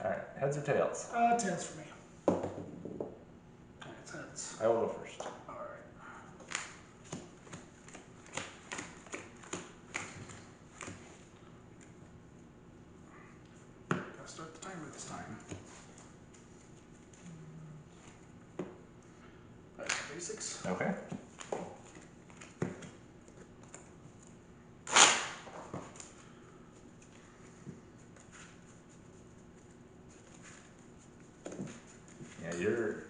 Alright, heads or tails? Tails for me. Alright, it's heads. I will go first. Alright. Gotta start the timer this time. Alright, basics. Okay. Yeah,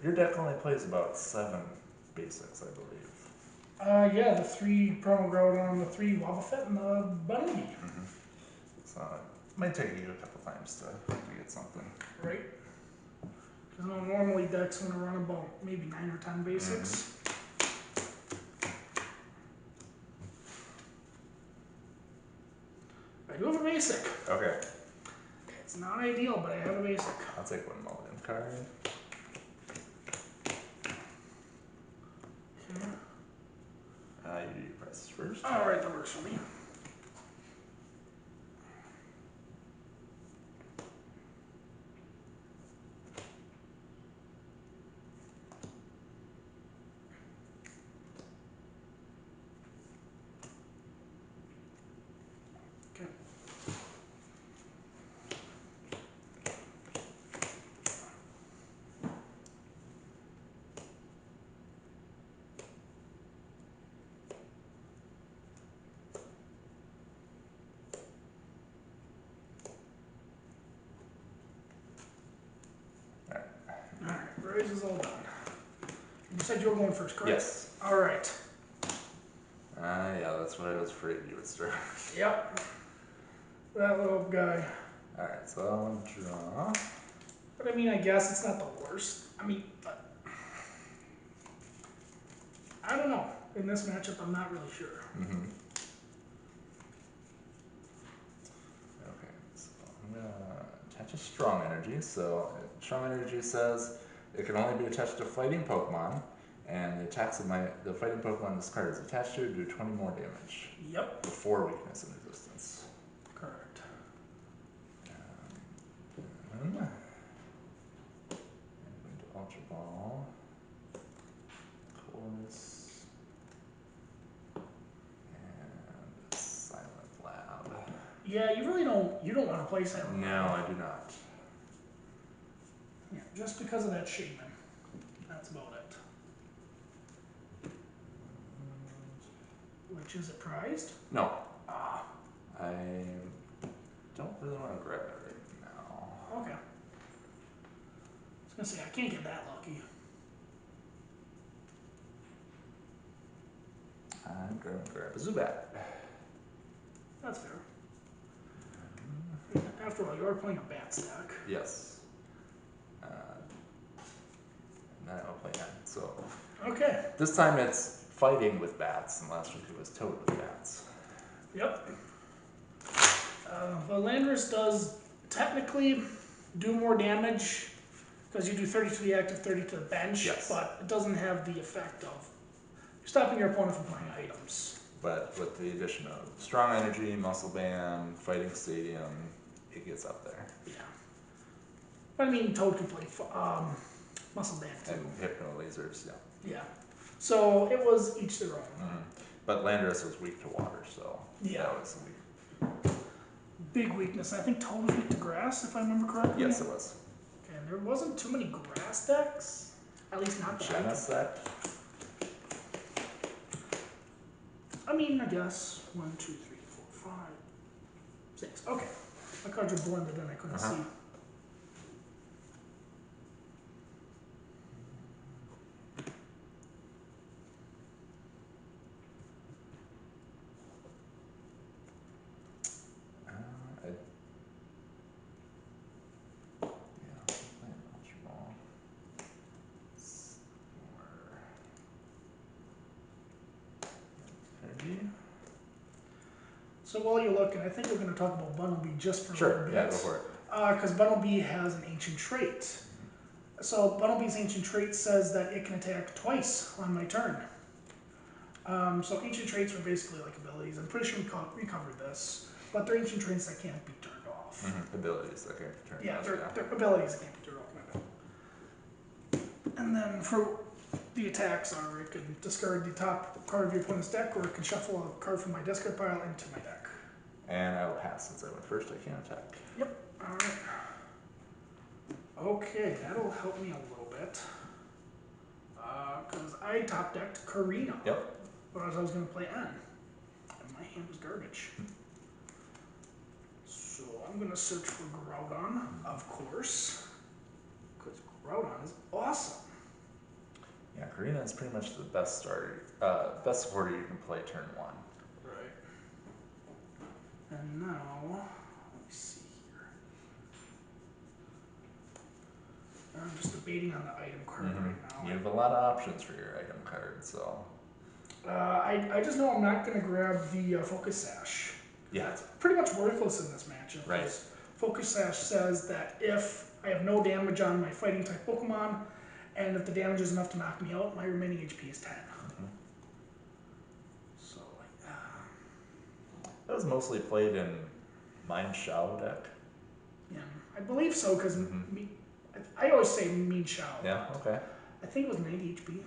your deck only plays about 7 basics, I believe. Yeah, the 3 Primal Groudon, the 3 Wobbuffet, and the Bunnelby. So it might take you a couple times to get something. Right. Because normally decks want to run about maybe 9 or 10 basics. I do have a basic. Okay. It's not ideal, but I have a basic. I'll take one mulligan card. Okay. You do your prices first. Alright, that works for me. Okay. Alright, raise is all done. You said you were going first, correct? Yes. Alright. Yeah, that's what I was afraid you would start. Yep. That little guy. Alright, so I'll draw. But I mean, I guess it's not the worst. I mean, I don't know. In this matchup, I'm not really sure. Okay, so I'm going to attach a strong energy. So strong energy says it can only be attached to fighting Pokemon, and the attacks of the fighting Pokemon this card is attached to do 20 more damage. Yep. Before weakness and resistance. Correct. I'm going to Ultra Ball. Course. And Silent Lab. Yeah, you really don't. You don't want to play Silent Lab. No, I do not. Yeah, just because of that Shaman. That's about it. Which is it prized? No. Ah. I don't really want to grab it right now. Okay. I was gonna say I can't get that lucky. I'm going to grab a Zubat. That's fair. After all, you are playing a bat stack. Yes. And then I'll play that. So. Okay. This time it's fighting with bats, and last week it was Toad with bats. Yep. The Landorus does technically do more damage because you do 30 to the active, 30 to the bench, Yes. but it doesn't have the effect of stopping your opponent from playing items. But with the addition of strong energy, muscle band, fighting stadium, it gets up there. Yeah. But I mean, Toad can play muscle band too. And hypno lasers, yeah. Yeah. So it was each their own. But Landorus was weak to water, so yeah. That was weak. Big weakness. I think Toad was weak to grass, if I remember correctly. Yes, it was. Okay, and there wasn't too many grass decks. At least not that Jenna set. I mean, I guess 1, 2, 3, 4, 5, 6. Okay, my cards are blended and I couldn't see. So while you're looking, I think we're going to talk about Bunnelby just for a little bit. Sure, yeah, go for it. Because Bunnelby has an ancient trait. So Bunnelby's ancient trait says that it can attack twice on my turn. So ancient traits are basically like abilities. I'm pretty sure we covered this, but they're ancient traits that can't be turned off. Abilities that can't be turned Yeah, off. they're abilities that can't be turned off, my bad. And then for the attacks are, it can discard the top card of your opponent's deck, or it can shuffle a card from my discard pile into my deck. And I will pass since I went first. I can't attack. Yep. Alright. Okay, that'll help me a little bit. Because I top decked Karina. Yep. Whereas I was going to play N. And my hand was garbage. So I'm going to search for Groudon, of course. Because Groudon is awesome. Yeah, Karina is pretty much the best starter, best supporter you can play turn 1. Right. And now, let me see here. I'm just debating on the item card right now. You have a lot of options for your item card, so. I just know I'm not going to grab the Focus Sash. Yeah. It's pretty much worthless in this matchup. Right. Focus Sash says that if I have no damage on my fighting type Pokemon, and if the damage is enough to knock me out, my remaining HP is 10. So, that was mostly played in Mind Shao deck. yeah, I believe so, because I always say Mean Shao. Yeah, okay. I think it was 90 HP.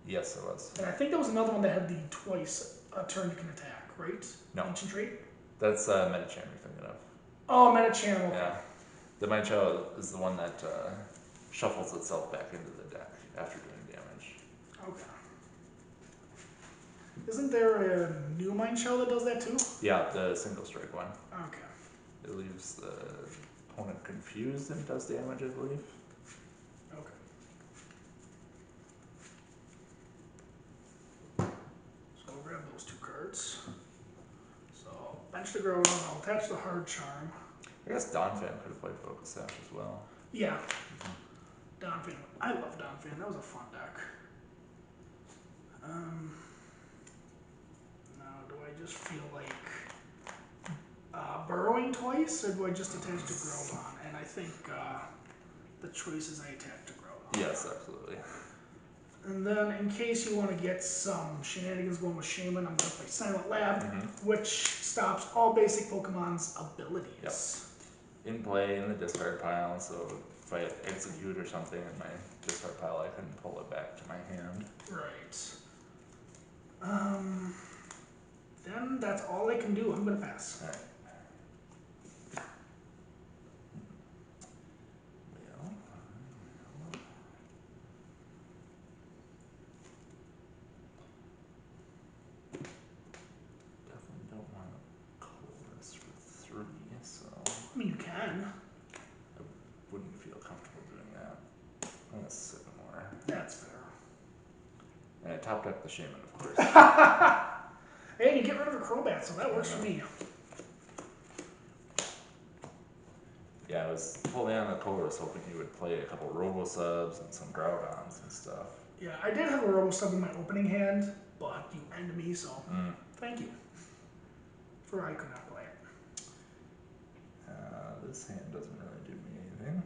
Yes, it was. And I think there was another one that had the twice a turn you can attack, right? No. Ancient Trait? That's Medicham you're thinking of. Oh, Medicham, okay. Yeah. The Mind Shao is the one that shuffles itself back into the deck after doing damage. Okay. Isn't there a new Mind Shell that does that too? Yeah, the single strike one. Okay. It leaves the opponent confused and does damage, I believe. Okay. So I'll grab those 2 cards. So I'll bench the Groudon, I'll attach the Hard Charm. I guess Donphan could have played Focus Sash as well. Yeah. Donphan. I love Donphan. That was a fun deck. Now, do I just feel like burrowing twice, or do I just attach to Groudon? And I think the choice is I attach to Groudon. Yes, absolutely. And then, in case you want to get some shenanigans going with Shaman, I'm going to play Silent Lab, which stops all basic Pokemon's abilities. Yep. In play in the discard pile, so if I execute or something in my discard pile, I can pull it back to my hand. Right. Then that's all I can do. I'm going to pass. Alright. Well, definitely don't want to Chorus for 3, so I mean, you can. I wouldn't feel comfortable doing that. I'm going to Sycamore. That's fair. And I top deck the Shaman, of course. Hey, you get rid of a Crobat, so that works for me. Yeah, I was holding on the Chorus, hoping you would play a couple Robo-Subs and some Groudons and stuff. Yeah, I did have a Robo-Sub in my opening hand, but you end me, so thank you. For I could not play it. This hand doesn't really do me anything.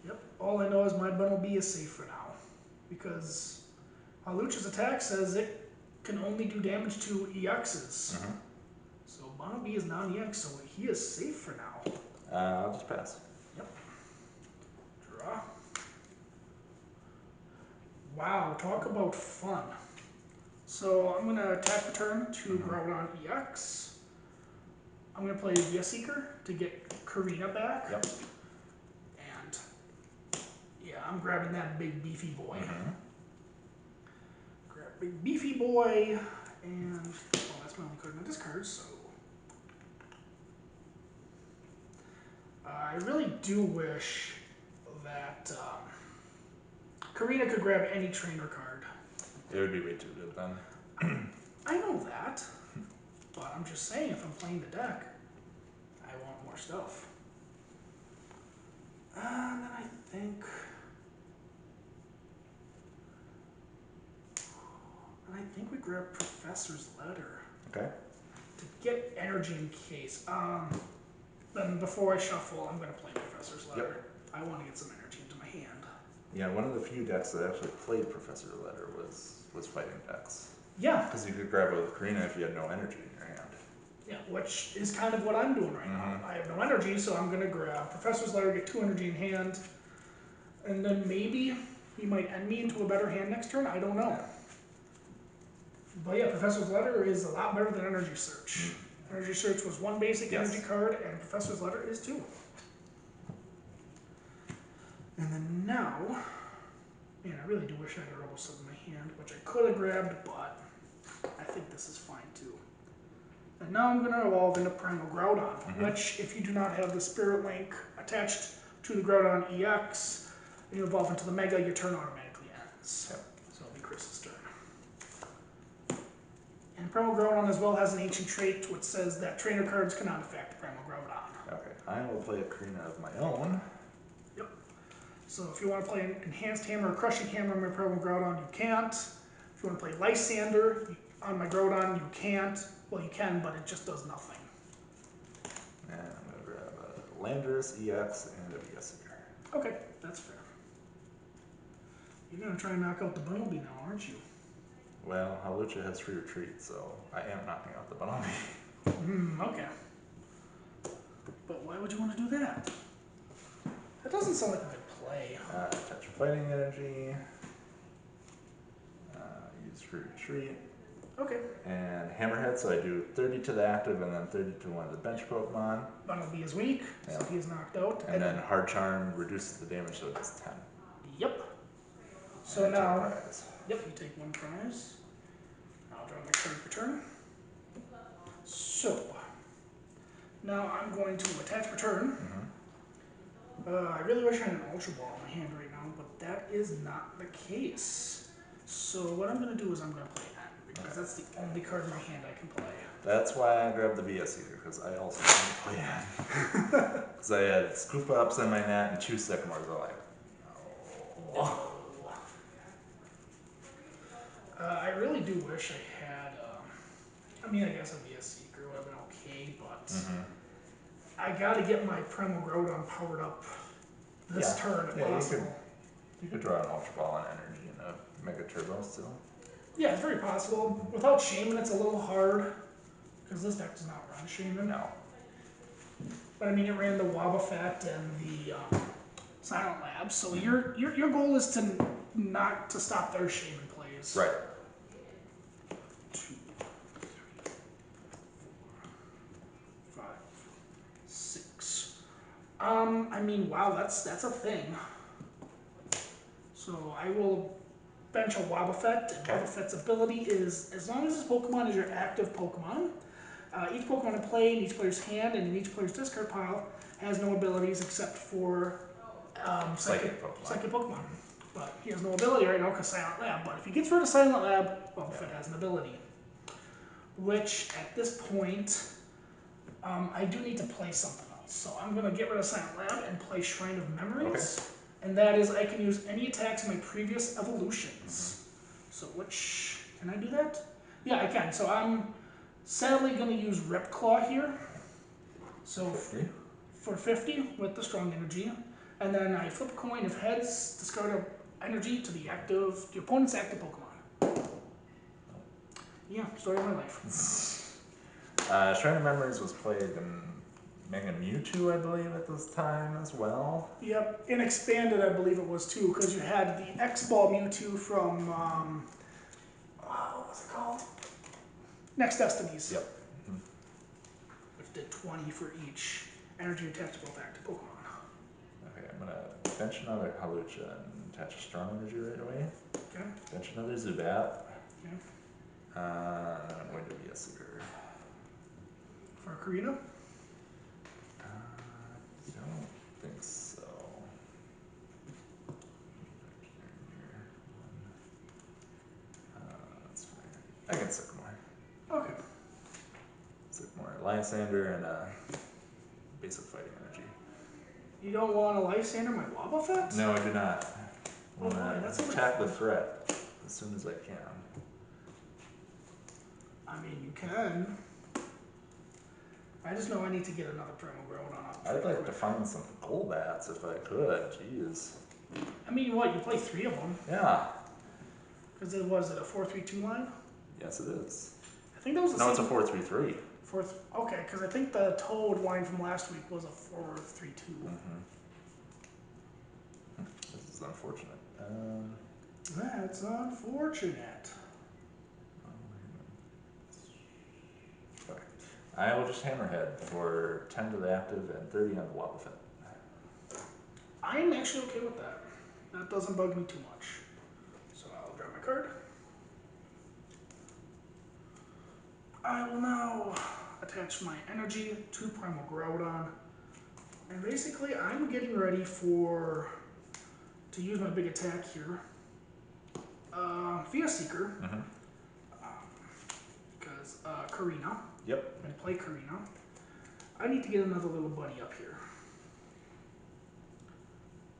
Yep, all I know is my Bunnelby is safe for now. Because Lucha's attack says it can only do damage to EXs. So Bunnelby is non-EX, so he is safe for now. I'll just pass. Yep. Draw. Wow, talk about fun. So I'm going to attack the turn to Groudon EX. I'm going to play Via Seeker to get Karina back. Yep. And yeah, I'm grabbing that big beefy boy. Grab big beefy boy, and well, that's my only card in my discard, so I really do wish that Karina could grab any trainer card. It would be way too good then. I know that, but I'm just saying, if I'm playing the deck, I want more stuff. And then I think we grab Professor's Letter. Okay. To get energy in case. Then before I shuffle, I'm going to play Professor's Letter. Yep. I want to get some energy into my hand. Yeah, one of the few decks that actually played Professor Letter was fighting decks. Yeah. Because you could grab it with Karina if you had no energy in your hand. Yeah, which is kind of what I'm doing right now. I have no energy, so I'm going to grab Professor's Letter, get 2 energy in hand, and then maybe he might end me into a better hand next turn. I don't know. But yeah, Professor's Letter is a lot better than Energy Search. Energy Search was 1 basic energy card, and Professor's Letter is 2. And then now, man, I really do wish I had a Rebel Set in my hand, which I could have grabbed, but I think this is fine too. And now I'm going to evolve into Primal Groudon, which, if you do not have the Spirit Link attached to the Groudon EX, and you evolve into the Mega, your turn automatically ends. Yep. So it'll be Chris's turn. And Primal Groudon as well has an ancient trait which says that trainer cards cannot affect Primal Groudon. Okay, I will play a Karina of my own. Yep. So if you want to play an Enhanced Hammer or Crushing Hammer on my Primal Groudon, you can't. If you want to play Lysander on my Groudon, you can't. Well, you can, but it just does nothing. And I'm going to grab a Landorus EX and a Venusaur. Okay, that's fair. You're going to try and knock out the Bumblebee now, aren't you? Well, Hawlucha has free retreat, so I am knocking out the Bumblebee. Okay. But why would you want to do that? That doesn't sound like a good play. Touch Fighting Energy. Use free retreat. Okay. And Hammerhead, so I do 30 to the active and then 30 to one of the bench Pokemon. Bumblebee is weak, so he is knocked out. And then Hard Charm reduces the damage, so it does 10. Yep. So and now, prize. yep, you take 1 prize. I'll draw my card for turn. So, now I'm going to attach for turn. I really wish I had an Ultra Ball in my hand right now, but that is not the case. So what I'm going to do is I'm going to play N, because that's the only card in my hand I can play. That's why I grabbed the Venusaur, because I also wanted to play N. Because I had Scoop Ups in my net and 2 Sycamores. I'm like, oh. I really do wish I had, I mean, I guess a Venusaur would have been okay, but I got to get my Primal Groudon powered up this turn if possible. You could draw an Ultra Ball and Energy and a Mega Turbo still. Yeah, it's very possible. Without Shaman, it's a little hard, because this deck does not run Shaman. No. But I mean, it ran the Wobbuffet and the Silent Lab, so your goal is to not to stop their Shaman plays. Right. 2, 3, 4, 5, 6. I mean, wow, that's a thing. So I will bench a Wobbuffet, and Wobbuffet's ability is, as long as this Pokemon is your active Pokemon, each Pokemon in play in each player's hand and in each player's discard pile has no abilities except for Psychic Pokemon. But he has no ability right now because Silent Lab. But if he gets rid of Silent Lab, Wobbuffet has an ability. Which, at this point, I do need to play something else. So I'm going to get rid of Silent Lab and play Shrine of Memories. Okay. And that is, I can use any attacks in my previous evolutions. So which, can I do that? Yeah, I can. So I'm sadly going to use Ripclaw here. So 50. For 50 with the strong energy. And then I flip a coin. If heads, discard an energy to the opponent's active Pokemon. Yeah, story of my life. Shrine of Memories was played in Mega Mewtwo, I believe, at this time as well. Yep, and expanded, I believe it was too, because you had the X-Ball Mewtwo from, what was it called? Next Destinies. Yep. Which did 20 for each energy attached to both active Pokemon. Okay, I'm going to bench another Hawlucha and attach a strong energy right away. Okay. Bench another Zubat. Okay. And then I'm going to Venusaur. For Karina? I don't think so. That's fine. I get Sycamore. Okay. Sycamore, Lysander, and basic fighting energy. You don't want a Lysander my Wobbuffet? No, I do not. I Oh want boy, that's to a attack the fun. threat as soon as I can. I mean, you can. I just know I need to get another Primal Groudon up. I'd like to find some Golbats if I could. Jeez. I mean, what? You play 3 of them. Yeah. Because it was it a 4-3-2 line? Yes, it is. I think that was the No, same. it's a 4-3-3. Fourth. Okay, because I think the Toad line from last week was a 4-3-2. This is unfortunate. That's unfortunate. Okay. I will just Hammerhead for 10 to the active and 30 on the Wobbuffet. I'm actually okay with that. That doesn't bug me too much. So I'll draw my card. I will now attach my energy to Primal Groudon. And basically I'm getting ready to use my big attack here. Via Seeker. Because Karina. Yep. I'm going to play Karina. I need to get another little buddy up here.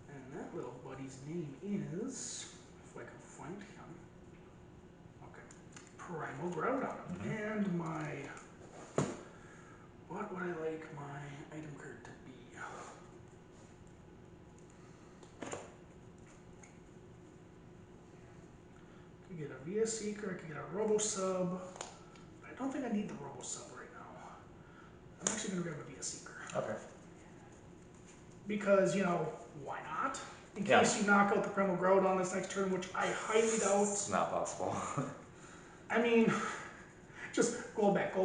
And that little buddy's name is, if I can find him. Okay. Primal Groudon. And what would I like my item card to be? I could get a Via Seeker, I could get a Robo Sub. I don't think I need the Robo Sub right now. I'm actually going to grab a Via Seeker. Okay. Because, why not? In case you knock out the Primal Groudon this next turn, which I highly doubt. It's not possible. I mean, just go back.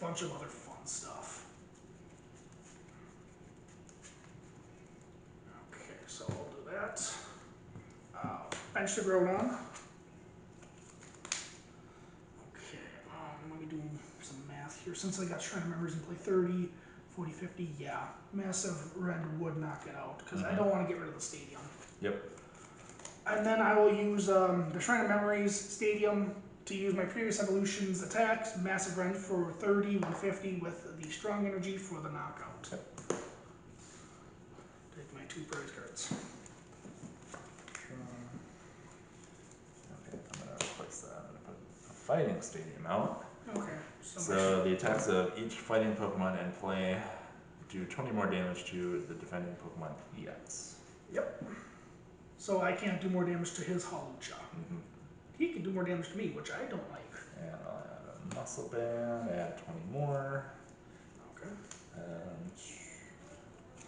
Bunch of other fun stuff. Okay, so I'll do that. Bench the Groudon. Okay, let me do some math here. Since I got Shrine of Memories and play 30, 40, 50, yeah. Massive Red would knock it out, because I don't want to get rid of the Stadium. Yep. And then I will use the Shrine of Memories, Stadium, to use my previous evolution's attacks, Massive Rend for 30, 150 with the Strong Energy for the knockout. Yep. Take my 2 prize cards. Okay, I'm going to replace that. I'm going to put a Fighting Stadium out. Okay. So the attacks of each fighting Pokemon in play do 20 more damage to the defending Pokemon EX. Yep. So I can't do more damage to his Hawlucha. He can do more damage to me, which I don't like. And I'll add a Muscle Band, add 20 more. Okay.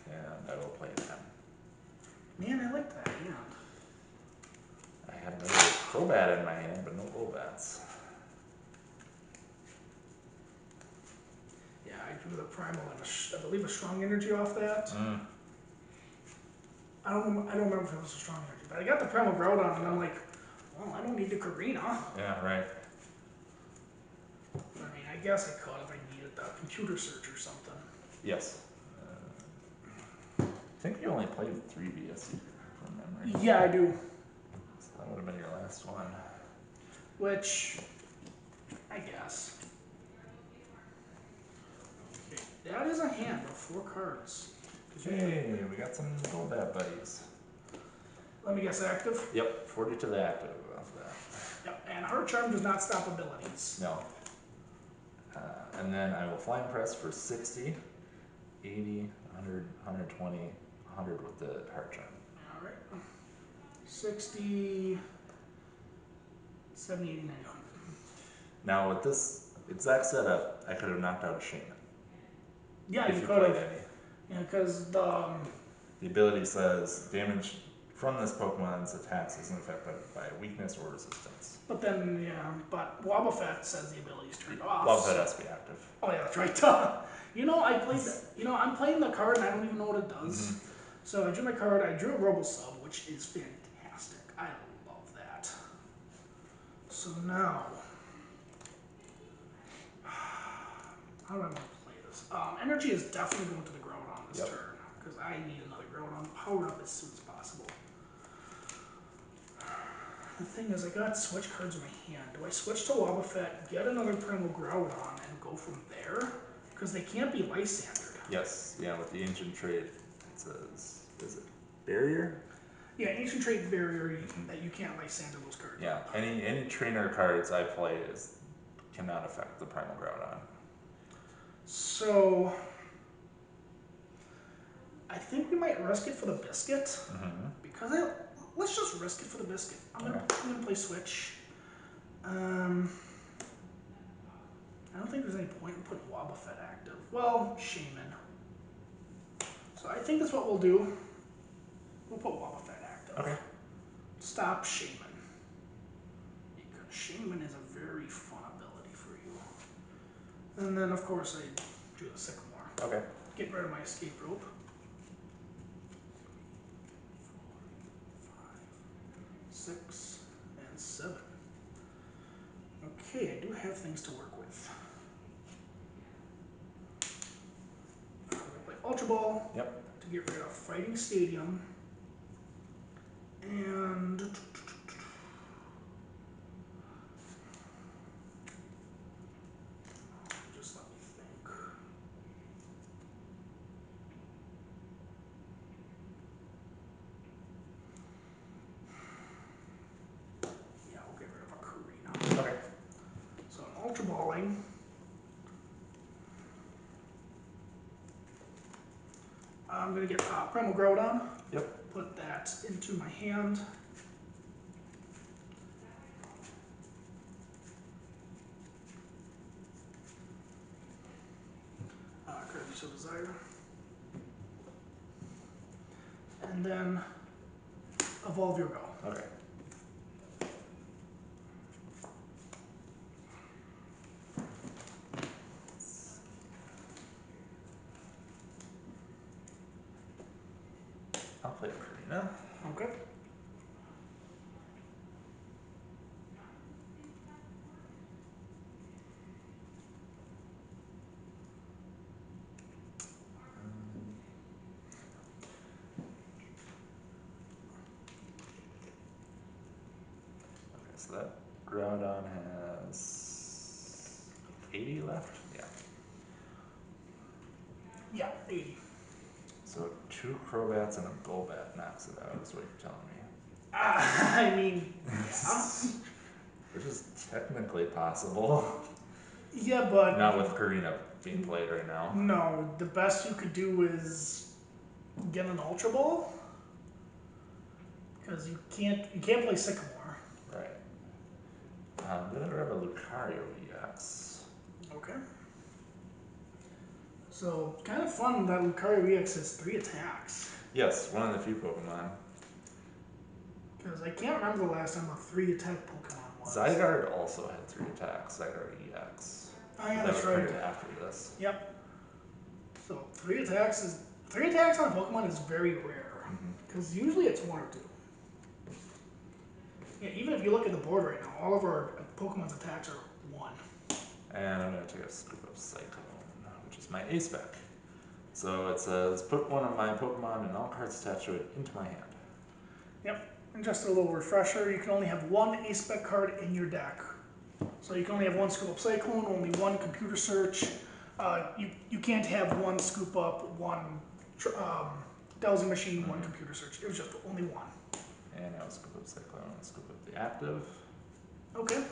And I will play 10. Man, I like that hand. I had another Crobat in my hand, but no Golbats. Yeah, I drew the Primal and I believe a Strong Energy off that. I don't remember if it was a Strong Energy, but I got the Primal Groudon and I'm like, well, I don't need the Karina. Yeah, right. I mean, I guess I could if I needed the computer search or something. Yes. I think you only played 3 VS from memory. Yeah, I do. So that would have been your last one. Which, I guess. Okay, that is a hand of 4 cards. Hey, we got some Golbat buddies. Let me guess, active? Yep, 40 to the active off that. Yep, and Heart Charm does not stop abilities. No. And then I will Flying Press for 60, 80, 100, 120, 100 with the Heart Charm. Alright. 60, 70, 80, 90, 100. Now with this exact setup, I could have knocked out a Shaman. Yeah, if you you could played have. any. Yeah, because The ability says damage from this Pokemon's attacks isn't affected by weakness or resistance. But then, yeah, but Wobbuffet says the ability's turned off. Wobbuffet has to be active. Oh yeah, that's right. I'm playing the card and I don't even know what it does. So I drew my card, I drew a Robo Sub, which is fantastic. I love that. So now, how do I want to play this? Energy is definitely going to the Groudon this turn, because I need another Groudon powered up as soon as possible. The thing is, I got switch cards in my hand. Do I switch to Wobbuffet, get another Primal Groudon, and go from there? Because they can't be Lysandered. Yes, yeah, with the ancient trait, it says, is it Barrier? Yeah, ancient trait barrier that you can't Lysander those cards. Yeah, any trainer cards I play cannot affect the Primal Groudon. So I think we might risk it for the biscuit. Because let's just risk it for the biscuit. I'm gonna play switch. I don't think there's any point in putting Wobbuffet active. Well, Shaman. So I think that's what we'll do. We'll put Wobbuffet active. Okay. Stop Shaman. Because Shaman is a very fun ability for you. And then, of course, I drew the Sycamore. Okay. Getting rid of my escape rope. 4, 5, 6, and 7. Okay, I do have things to work with. I'm going to play Ultra Ball. Yep. To get rid of Fighting Stadium. And just let me think. Yeah, we'll get rid of a Karina. Okay. So I'm Ultra Balling. I'm going to get Primal Groudon. Yep. Put that into my hand. Could you so desire? And then evolve your go. Okay. I'll play Karina. Okay. Okay, so that Groudon has 80 left? Yeah. Yeah, 80. So 2 Crobats and a Golbat knocks it out, is what you're telling me. I mean, yeah. Which is technically possible. Yeah, but Not with Karina being played right now. no, the best you could do is get an Ultra Ball. Because you can't play Sycamore. Right. I'm gonna grab a Lucario EX. Okay. So kind of fun that Lucario EX has 3 attacks. Yes, one of the few Pokemon. Because I can't remember the last time a 3 attack Pokemon was. Zygarde also had 3 attacks, Zygarde EX. Oh yeah, That that's was right. printed after this. Yep. So 3 attacks on a Pokemon is very rare. Because usually it's 1 or 2. Yeah, even if you look at the board right now, all of our Pokemon's attacks are 1. And I'm going to take a scoop of Cyclone, which is my A-Spec. So it says, put one of my Pokemon and all cards attached to it into my hand. Yep. And just a little refresher, you can only have 1 A-Spec card in your deck. So you can only have 1 Scoop Up Cyclone, only 1 Computer Search. You can't have 1 Scoop Up, 1 Dowsing Machine, 1 Computer Search. It was just only 1. And now scoop up Cyclone, scoop up the active. Okay.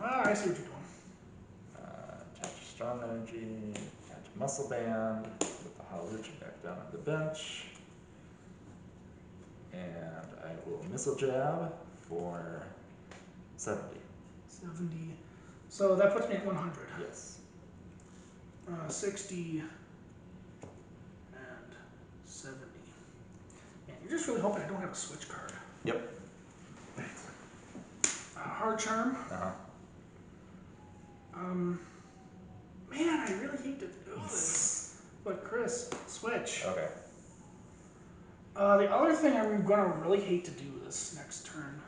I see what you're doing. Attach Strong Energy, attach Muscle Band, put the Hawlucha back down on the bench. And I will Missile Jab for 70. 70. So that puts me at 100. Yes. 60 and 70. And you're just really hoping I don't have a switch card. Yep. Hard Charm. Uh-huh. Man, I really hate to do this. But Chris, switch. Okay. The other thing I'm going to really hate to do this next turn,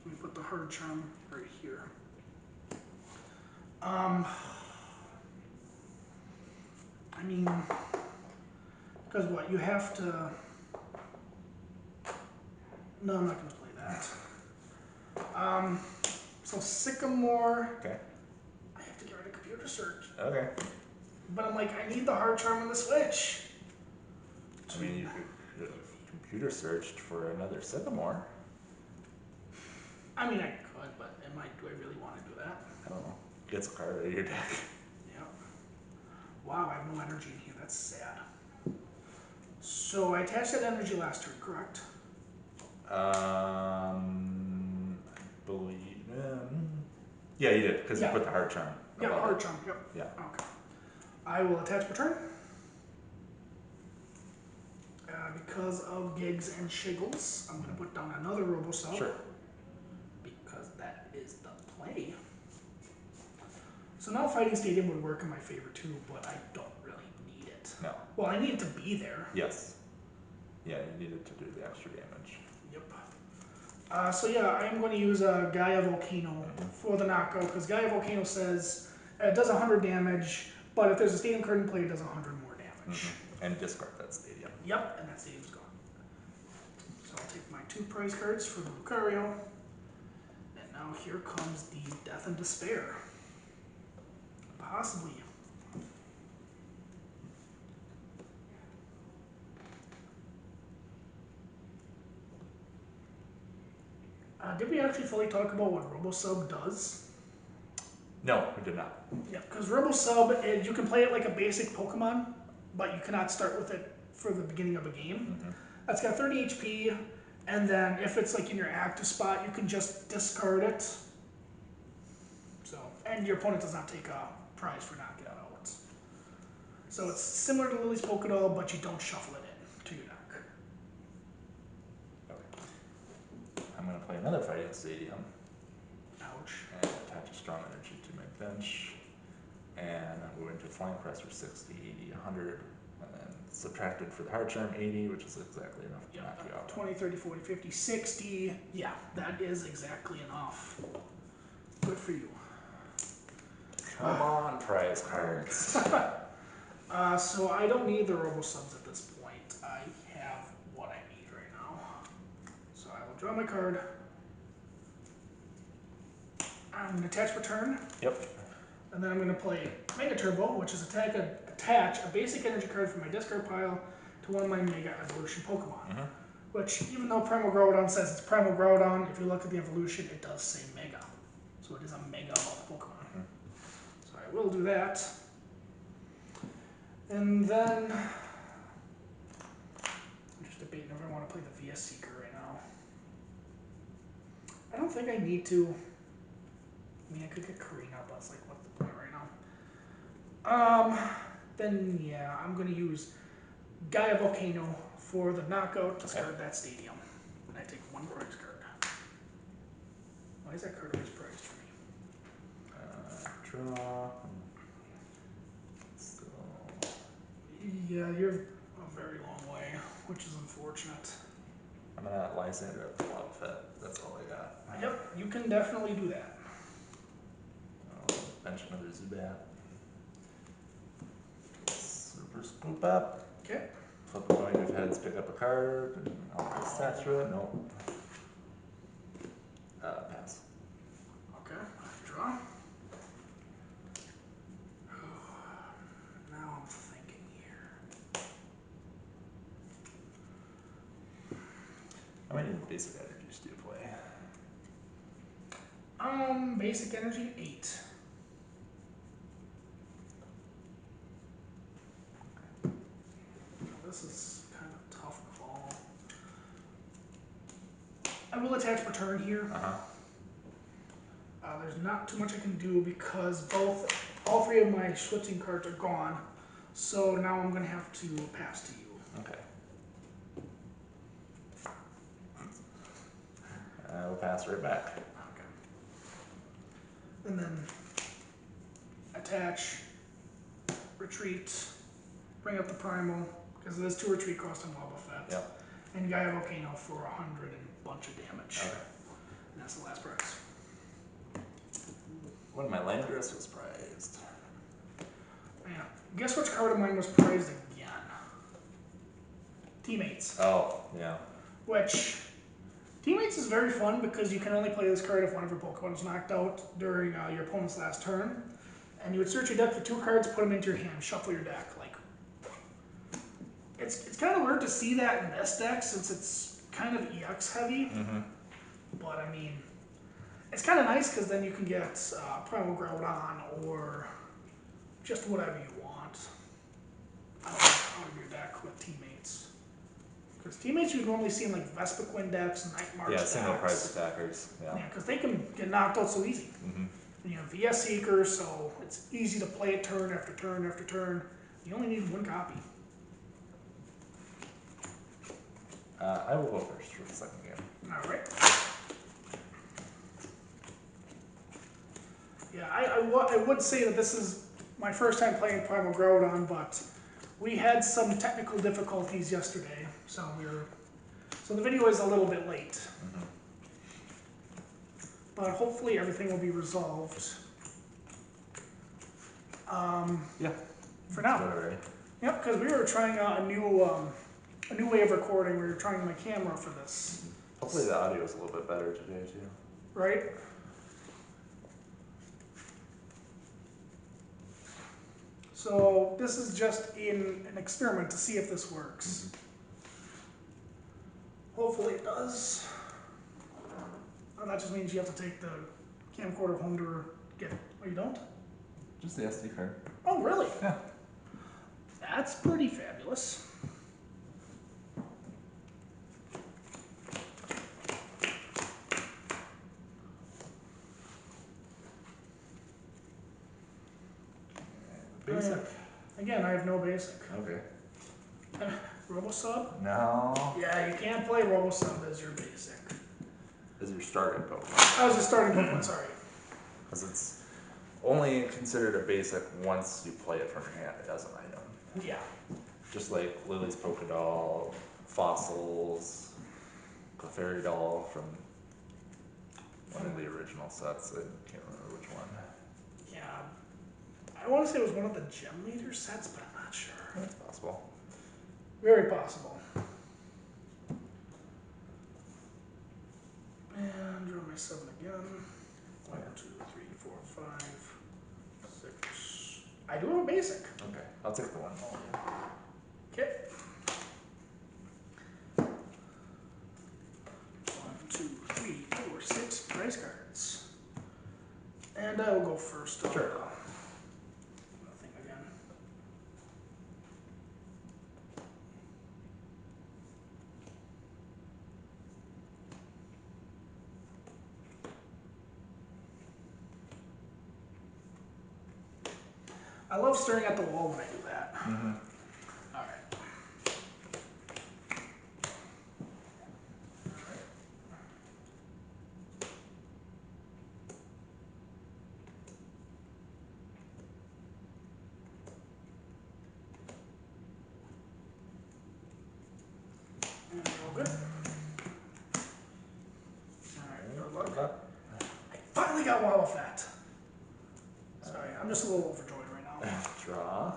let me put the Hard Charm right here. I mean, because what, you have to... No, I'm not going to play that. So Sycamore, Okay. I have to get rid of Computer Search. Okay. But I'm like, I need the Hard Charm on the Switch. I mean, you could have Computer Searched for another Sycamore. I mean, I could, but do I really want to do that? I don't know. Gets a card out of your deck. Yep. Wow, I have no energy in here. That's sad. So I attached that energy last turn, correct? I believe. Yeah, you did, because Yeah. you put the Hard Charm. Yeah, above hard it. chunk, yep. Yeah. Okay. I will attach per turn. Because of gigs and shiggles, I'm going to put down another Robo-Sub. Sure. Because that is the play. So now Fighting Stadium would work in my favor too, but I don't really need it. No. Well, I need it to be there. Yes. Yeah, you needed to do the extra damage. Yep. So yeah, I am going to use Gaia Volcano for the knockout, because Gaia Volcano says it does 100 damage, but if there's a stadium card in play, it does 100 more damage. And discard that stadium. Yep, and that stadium's gone. So I'll take my 2 prize cards for the Lucario. And now here comes the Death and Despair. Possibly. Did we actually fully talk about what Robo-Sub does? No, we did not. Yeah, because Robo-Sub, you can play it like a basic Pokemon, but you cannot start with it for the beginning of a game. It's got 30 HP, and then if it's like in your active spot, you can just discard it. So, and your opponent does not take a prize for knocking it out. So it's similar to Lily's Pokédoll, but you don't shuffle it in to your deck. Okay. I'm going to play another Fighting Stadium. Ouch. And attach a Strong Energy to my bench. And I'm going to Flying Crest for 60, 80, 100. And then subtracted for the hard charm 80, which is exactly enough to knock you out. 20, 30, 40, 50, 60. Yeah, that is exactly enough. Good for you. Come on, prize cards. So I don't need the Robo-Subs at this point. I have what I need right now. So I will draw my card. I'm going to attach return. Yep. And then I'm going to play Mega Turbo, which is attach a basic energy card from my discard pile to one of my Mega Evolution Pokemon. Which, even though Primal Groudon says it's Primal Groudon, if you look at the evolution, it does say Mega. So it is a Mega of Pokemon. So I will do that. And then I'm just debating if I want to play the VS Seeker right now. I don't think I need to. I mean, I could get Karina, but it's like, what's the point right now? Then yeah, I'm gonna use Gaia Volcano for the knockout, discard that stadium. And I take 1 prize card. Why is that card always prized for me? Draw. So, Yeah, you're a very long way, which is unfortunate. I'm going to Lysander at the Wobbuffet. That's all I got. Yep, you can definitely do that. I'll bench another Zubat. Super Scoop up. Okay. Flip a coin of heads, pick up a card. And I'll attach to it. Nope. Pass. Okay, draw. Now I'm thinking here. How many basic energies do you play? Basic energy 8. This is kind of a tough call. I will attach return here. There's not too much I can do because all 3 of my switching cards are gone. So now I'm going to have to pass to you. Okay. I will pass right back. Okay. And then attach, retreat, bring up the Primal, because there's 2 retreat costs on Wobbuffet. Yep. And Gaia Volcano for 100 and a bunch of damage. Okay. And that's the last prize. One of my Landorus was prized. Yeah. Guess which card of mine was prized again? Teammates. Oh, yeah. Which, Teammates is very fun because you can only play this card if one of your Pokemon is knocked out during your opponent's last turn. And you would search your deck for 2 cards, put them into your hand, shuffle your deck. Like, it's kind of weird to see that in this deck since it's kind of EX heavy. But I mean, it's kind of nice because then you can get Primal Groudon or just whatever you want out of your deck with Teammates. Because Teammates you'd normally see in like Vespiquen decks, Night March decks. Yeah, single prize attackers. Yeah. Yeah, because they can get knocked out so easy. And you have VS Seeker, so it's easy to play it turn after turn after turn. You only need one copy. I will go first for the second game. Alright. Yeah, I would say that this is my first time playing Primal Groudon, but we had some technical difficulties yesterday, so the video is a little bit late. But hopefully everything will be resolved. Yeah. For now. Already. Yep, because we were trying out a new way of recording. We were trying my camera for this. Hopefully the audio is a little bit better today too. Right? So this is just an experiment to see if this works. Hopefully it does. Oh, that just means you have to take the camcorder home to get it. Oh, you don't? Just the SD card. Oh, really? Yeah. That's pretty fabulous. Basic. Again, I have no basic. Okay. Robosub? No. Yeah, you can't play Robosub as your basic. As your starting Pokemon. I was just starting Pokemon, sorry. Because it's only considered a basic once you play it from your hand as an item. Yeah. Just like Lily's Pokédoll, Fossils, Clefairy Doll from one of the original sets. I can't remember which one. Yeah. I want to say it was one of the Gem Leader sets, but I'm not sure. That's possible. Very possible. And draw my 7 again. 1, 2, 3, 4, 5, 6. I do have a basic. Okay, I'll take the one. Okay. 1, 2, 3, 4, 6 prize cards. And I will go first. Sure. Nothing again. I love staring at the wall when I do that. Alright. And we're all good. Alright, good luck. I finally got Wobbuffet. Sorry, I'm just a little overjoyed right now. Draw.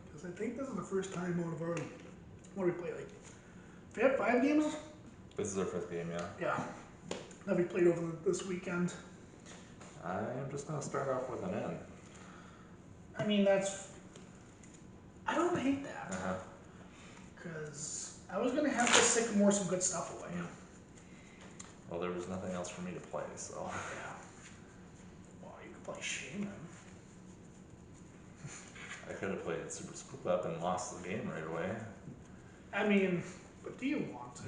Because I think this is the first time out of our, what do we play, like, we have 5 games? This is our 5th game, yeah. Yeah. That we played over this weekend. I am just going to start off with an N. I mean, I don't hate that. Uh-huh. Because I was going to have to sycamore some good stuff away. Well, there was nothing else for me to play, so. Yeah. Well, you could play Shaman. I could have played Super Scoop Up and lost the game right away. I mean, but do you want to?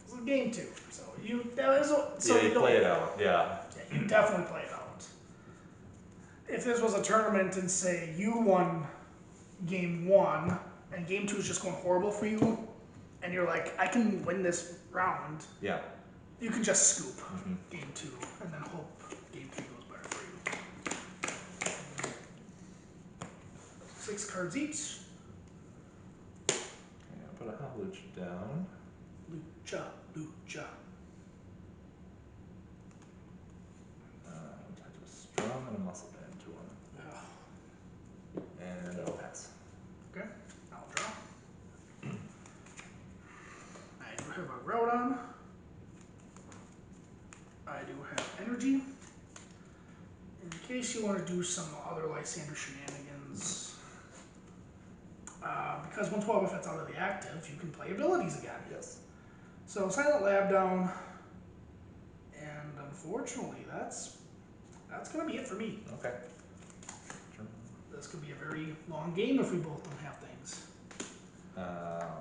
This is game 2, so you play it out, yeah. Yeah, you definitely play it out. If this was a tournament and say you won game 1 and game 2 is just going horrible for you, and you're like, I can win this round. Yeah. You can just scoop game 2 and then hope game 3 goes better for you. 6 cards each. Okay, I'll put a Howlucha down. Lucha, Lucha. Type of Strong and a Muscle Band to one. And I'll pass. Okay, I'll draw. I do have a Groudon. I do have Energy. In case you want to do some other Lysander shenanigans. Because once Wobbuffet's out of the active, you can play abilities again. Yes. So Silent Lab down. And unfortunately, that's going to be it for me. Okay. Sure. This could be a very long game if we both don't have things.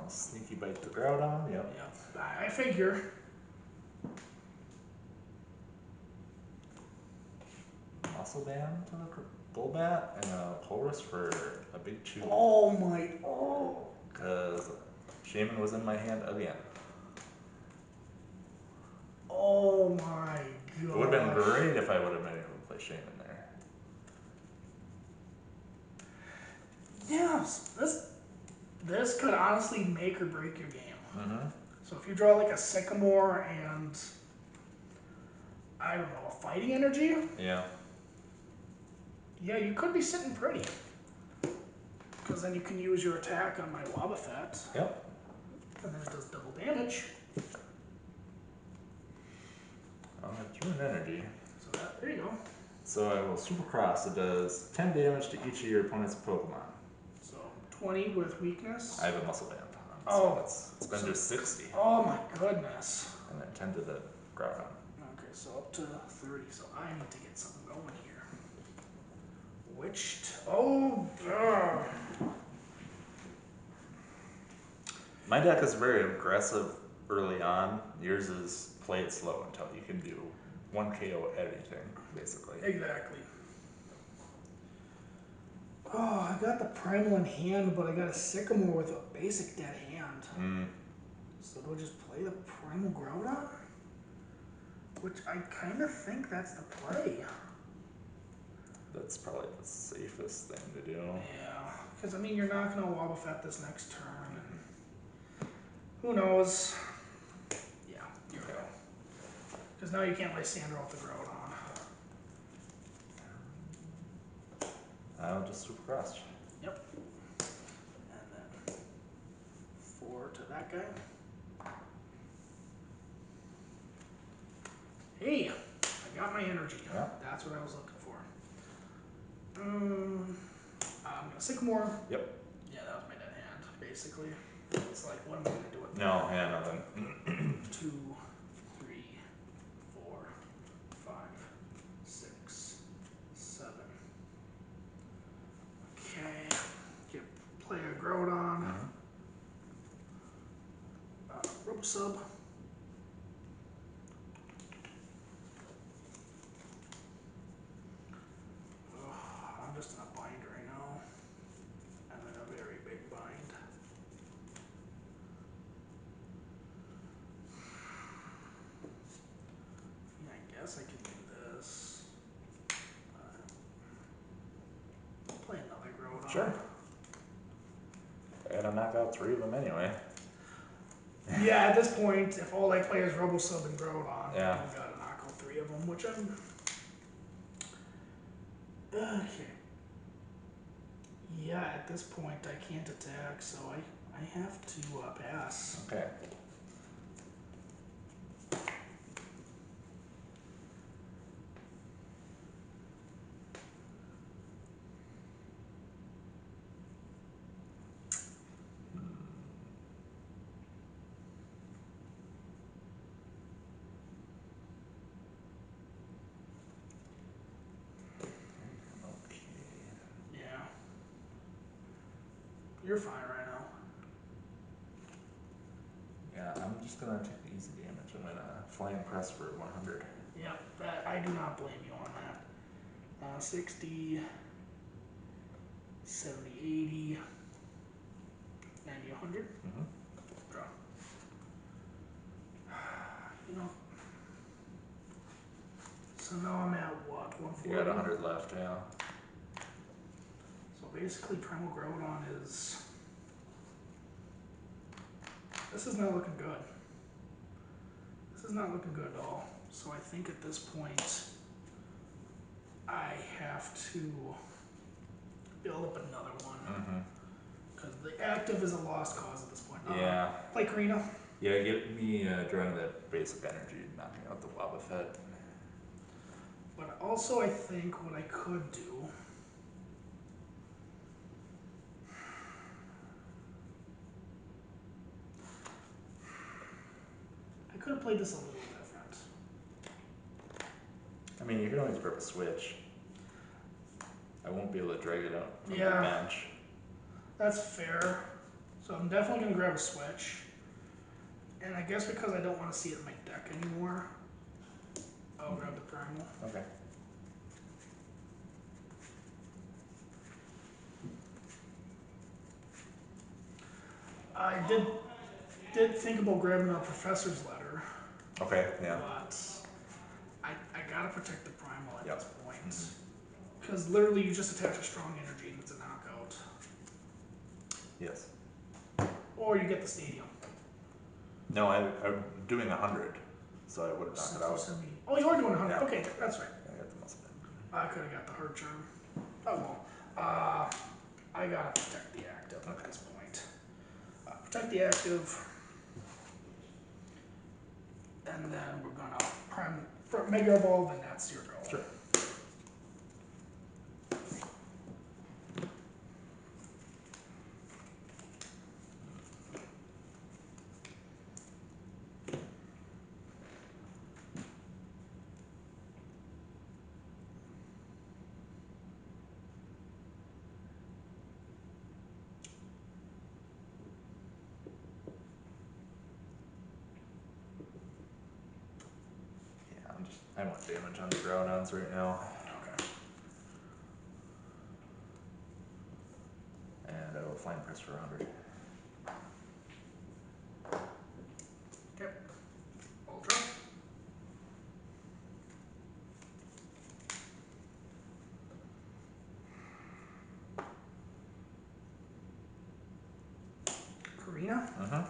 Sneaky bite the Groudon, yep. Yep, I figure. Muscle Band to the Golbat and a Chorus for a big chew. Oh my, oh. Because Shaman was in my hand again. Oh my god. It would have been great if I would have been able to play Shaman there. Yes, this could honestly make or break your game. Mm-hmm. So if you draw like a Sycamore and, I don't know, a Fighting Energy, Yeah. yeah, you could be sitting pretty. Because then you can use your attack on my Wobbuffet. Yep. And then it does double damage. It drew an energy. So there you go. So I will Supercross. It does 10 damage to each of your opponent's Pokemon. So 20 with weakness. I have a Muscle Band on, Oh. so it's been just 60. Oh my goodness. And then 10 to the Groudon. Okay, so up to 30. So I need to get something going here. My deck is very aggressive early on. Yours is play it slow until you can do 1 KO anything, basically. Exactly. Oh, I got the Primal in hand, but I got a Sycamore with a basic dead hand. So do I just play the Primal Groudon? Which I kind of think that's the play. That's probably the safest thing to do. Yeah, because I mean, you're not going to Wobbuffet this next turn, and who knows? Yeah, you're Okay. right. Because now you can't Lysandre off the Groudon. I'll just Supercross. Yep. And then 4 to that guy. Hey, I got my energy. Yeah. That's what I was looking for. I'm gonna Sycamore. Yep. Yeah, that was my dead hand, basically. It's like, what am I gonna do with that? No, yeah, nothing. 2, 3, 4, 5, 6, 7. Okay. Play a Groudon. Robosub. I'm just in a bind right now. I'm in a very big bind. Yeah, I guess I can do this. I'll play another Groudon. Sure. I gotta knock out 3 of them anyway. Yeah, at this point, if all I play is Robosub and Groudon, Yeah. I've got to knock out 3 of them, which I'm... Okay. Yeah, at this point, I can't attack, so I have to pass. Okay. Okay. Yeah. You're fine right now. Yeah, I'm just gonna take the easy damage. I'm gonna Flying Crest for 100. Yep, I do not blame you on that. 60, 70, 80, 90, 100. Draw. You know, so now I'm at what, 140? You got 100 left, yeah. So basically Primal Groudon is... This is not looking good. This is not looking good at all. So I think at this point, I have to build up another one. Because the active is a lost cause at this point. Yeah. Play Karina. Yeah, get me drawing that basic energy and knocking out the Wobbuffet. But also I think what I could do... I could have played this a little different. I mean, you can always grab a switch. I won't be able to drag it out from the Yeah. bench. That's fair. So I'm definitely going to grab a switch. And I guess because I don't want to see it in my deck anymore, I'll grab the Primal. Okay. I did think about grabbing a Professor's Letter. Okay, yeah. But I gotta protect the Primal at Yep. this point. Because literally you just attach a strong energy and it's a knockout. Yes. Or you get the Stadium. No, I'm doing 100, so I would have knocked it out. 60, 70. Oh, you are doing 100. Yeah. Okay, that's right. I got the muscle. I could have got the Hard Charm. Oh well. I gotta protect the active at this point. Protect the active. And then we're gonna Mega Evolve, and that's your go. Sure. I want damage on the Groudons right now. Okay. And I will Flying Press for 100. Okay. Ultra. Karina.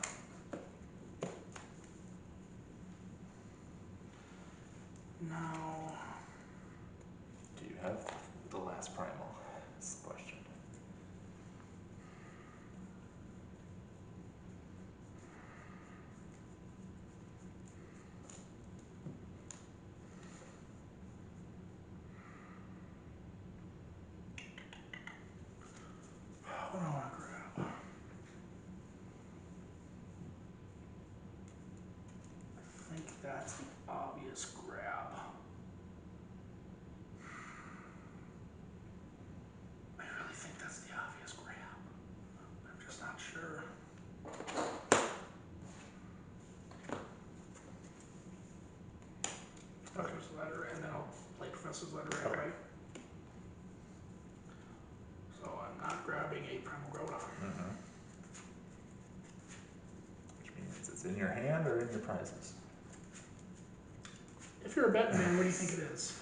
Now, Do you have the last Primal? That's the question. what do I want to grab? I think that's the obvious grab. I really think that's the obvious grab. I'm just not sure. Professor's Letter, and then I'll play Professor's Letter right away. So I'm not grabbing a Primal Groudon. Which means it's in your hand or in your prizes? If you're a betting man, what do you think it is?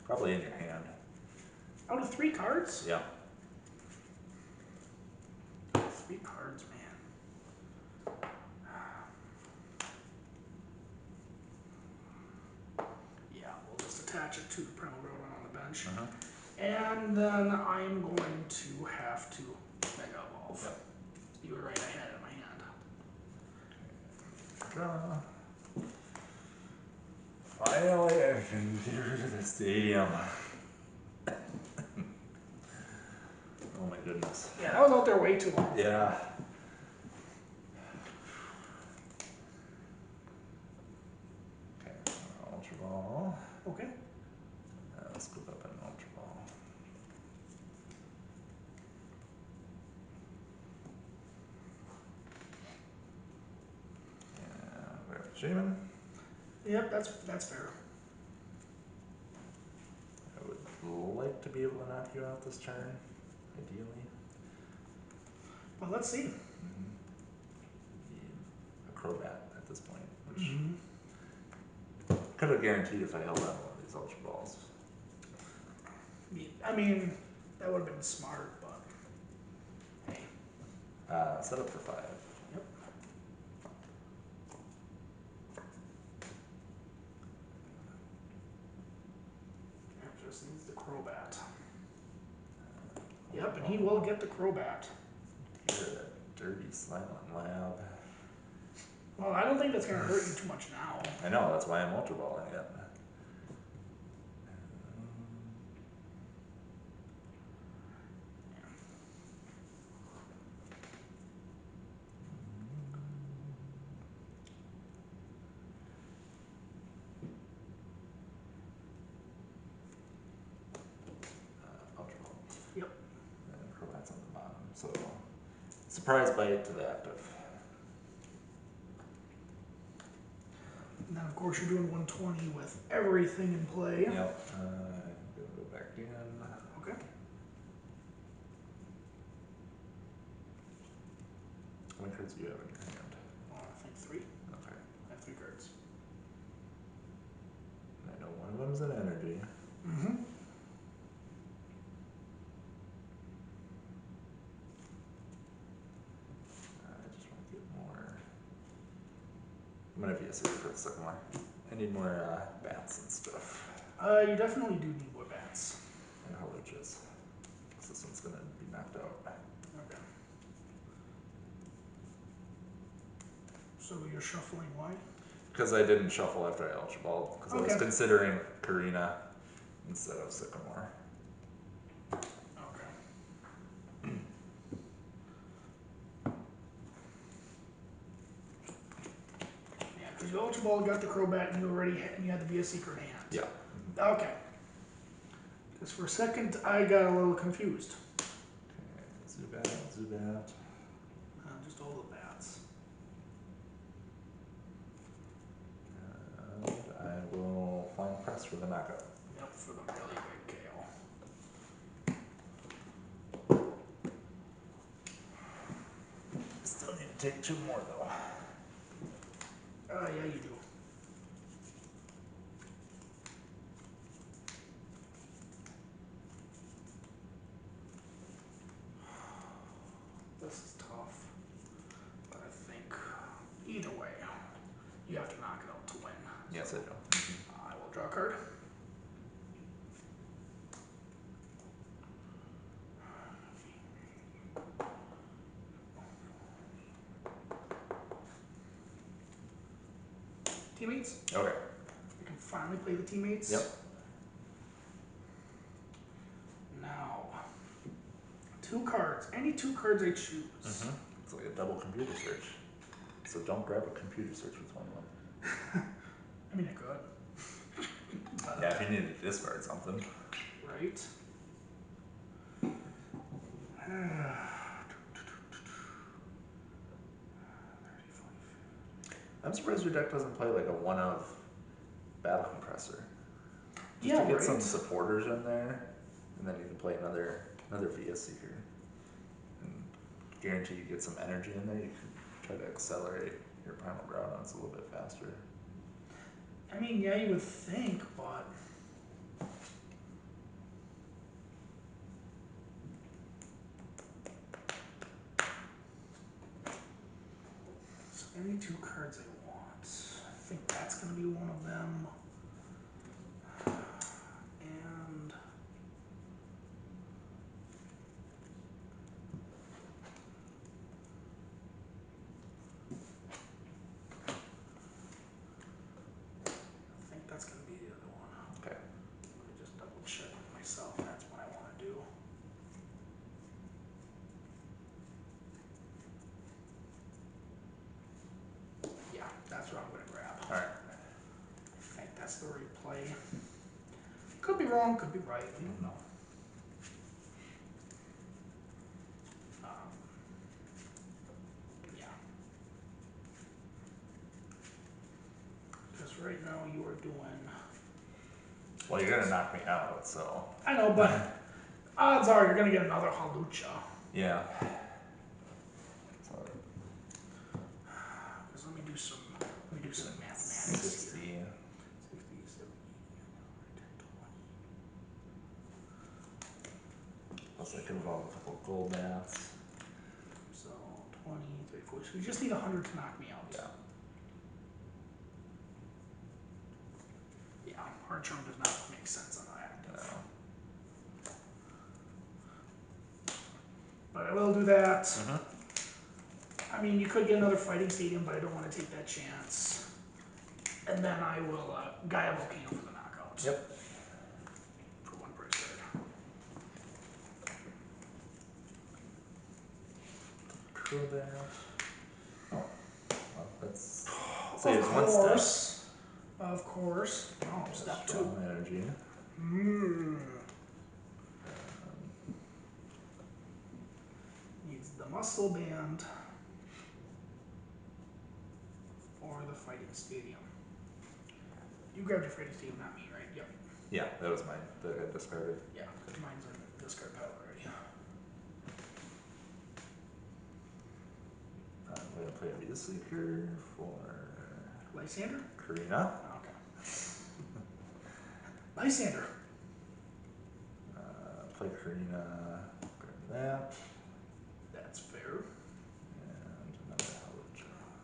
Probably in your hand. Out of 3 cards? Yeah. 3 cards, man. Yeah, we'll just attach it to the Primal Groudon on the bench. And then I'm going to have to Mega Evolve. Yep. You were right, I had it in my hand. Draw. Finally, I can get rid of the Stadium. Oh my goodness. Yeah, that was out there way too long. Yeah. Okay, Ultra Ball. Okay. Let's scoop up an Ultra Ball. And we have Shaman. Yep, that's fair. I would like to be able to knock you out this turn, ideally. Well, let's see. Need a Crobat at this point, which could have guaranteed if I held on to one of these Ultra Balls. I mean, that would have been smart, but hey. Set up for 5. Yep. Yep, just needs the Crobat. Yep, and he will get the Crobat. You're that dirty, silent lab. Well, I don't think that's going to hurt you too much now. I know, that's why I'm Ultra Balling it. Ultra Ball. Yep. And Crobat's on the bottom, so surprise bite to the active. And then, of course, you're doing 120 with everything in play. Yep. Gonna go back in. Okay. How many cards do you have in your hand? I think 3. Okay. I have 3 cards. I know one of them's an energy. Mm-hmm. I just want to get more. I'm gonna be a saver for the second one. I need more bats and stuff. You definitely do need more bats. And Haluchas. Because this one's gonna be knocked out. Okay. So you're shuffling why? Because I didn't shuffle after I Ultra Balled. Because I was considering Karina instead of Sycamore. Okay. Yeah, because you Ultra Ball got the Crobat and you had the VS Secret in hand. Yeah. Okay. Because for a second I got a little confused. Okay, Zubat. Just all the bats. And I will Flying Press for the knockout. Yep, for the really big KO. Still need to take 2 more though. Yeah, you do. This is tough. But I think either way, you have to knock it out to win. Yes, So I do. I will draw a card. Teammates? Okay. We can finally play the teammates. Yep. Now, 2 cards. Any 2 cards I choose. Mm-hmm. It's like a double computer search. So don't grab a computer search with one of them. I mean, I could. Yeah, if you needed to discard something. Right? I'm surprised your deck doesn't play like a 1 of Battle Compressor. Just Yeah, to get right? some supporters in there, and then you can play another VS Seeker. And guarantee you get some energy in there, you can try to accelerate your Primal Groudon a little bit faster. I mean, yeah, you would think, but so any 2 cards I want. I think that's going to be one of them. And I think that's going to be the other one. Okay. Let me just double check with myself. That's what I want to do. Yeah, that's what I'm going to grab. Alright. I think that's the right play. Could be wrong, could be right. We don't know. Yeah. Because right now you are doing. Well, you're gonna knock me out, so. I know, but odds are you're going to get another Halucha. Yeah. So Because let me do some mathematics 60. here. 60, 70, Plus I could evolve a couple of gold bats. so 20, 30, 40. So you just need 100 to knock me out. Yeah. Yeah, hard charm does not make sense on active. No. But I will do that. Mm-hmm. I mean, you could get another Fighting Stadium, but I don't want to take that chance. And then I will Gaia Volcano for the knockout. Yep. For 1 price card. Crobat. Oh. Well, that's. Of Saves 1 course. step. Of course. Oh, Yeah, step 2. strong energy. Needs the muscle. Muscle Band or the Fighting Stadium. You grabbed your Fighting Stadium, not me, right? Yep. Yeah, that was mine that I discarded. Yeah, because mine's in the discard pile already. I'm going to play a Vita Seeker for Lysander? Karina. Okay. Lysander. Play Karina, grab that, That's fair. and another Howard.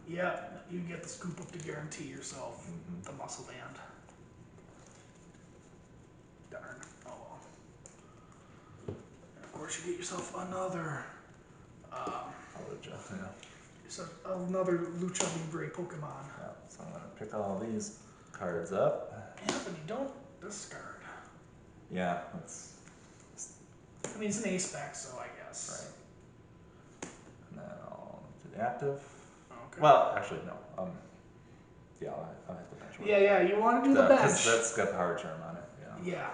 Yeah, you get the scoop up to guarantee yourself the Muscle Band. Darn. Oh well. And of course, you get yourself another. Howard, yeah. So another Lucha Libre Pokemon. Yeah, so I'm going to pick all these cards up. Yeah, but you don't discard. Yeah, that's I mean, it's an A-spec, so I guess. right. And then I'll do the active. Okay. Well, actually, no. Yeah, I'll hit the bench one. Yeah, you want to do the bench. Because that's got the hard charm on it, yeah. Yeah.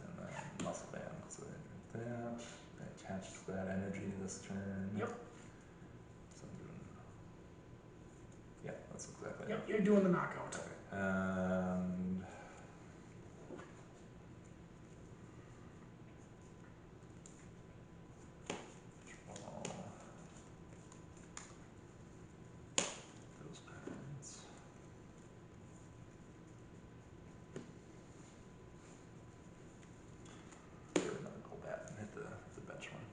And then muscle band, so I do that. I attach that energy this turn. Yep. So I'm doing. Yeah, that's exactly Yep, it. you're doing the knockout. Okay. And. Those cards. Get another Crobat and hit the bench one.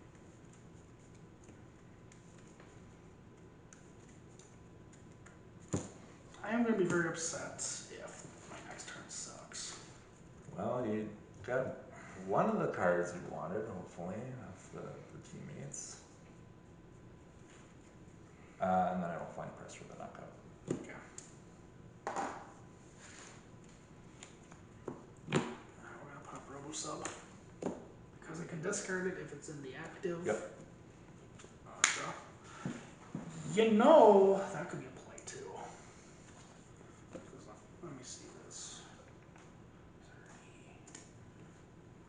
I am going to be very upset if my next turn sucks. Well, you got one of the cards you wanted, hopefully, of the teammates. And then I will find press for the knockout. Okay. We're going to pop Robo-Sub. Because I can discard it if it's in the active. Yep. Draw. You know, that could be a play too. Let me see this. 30,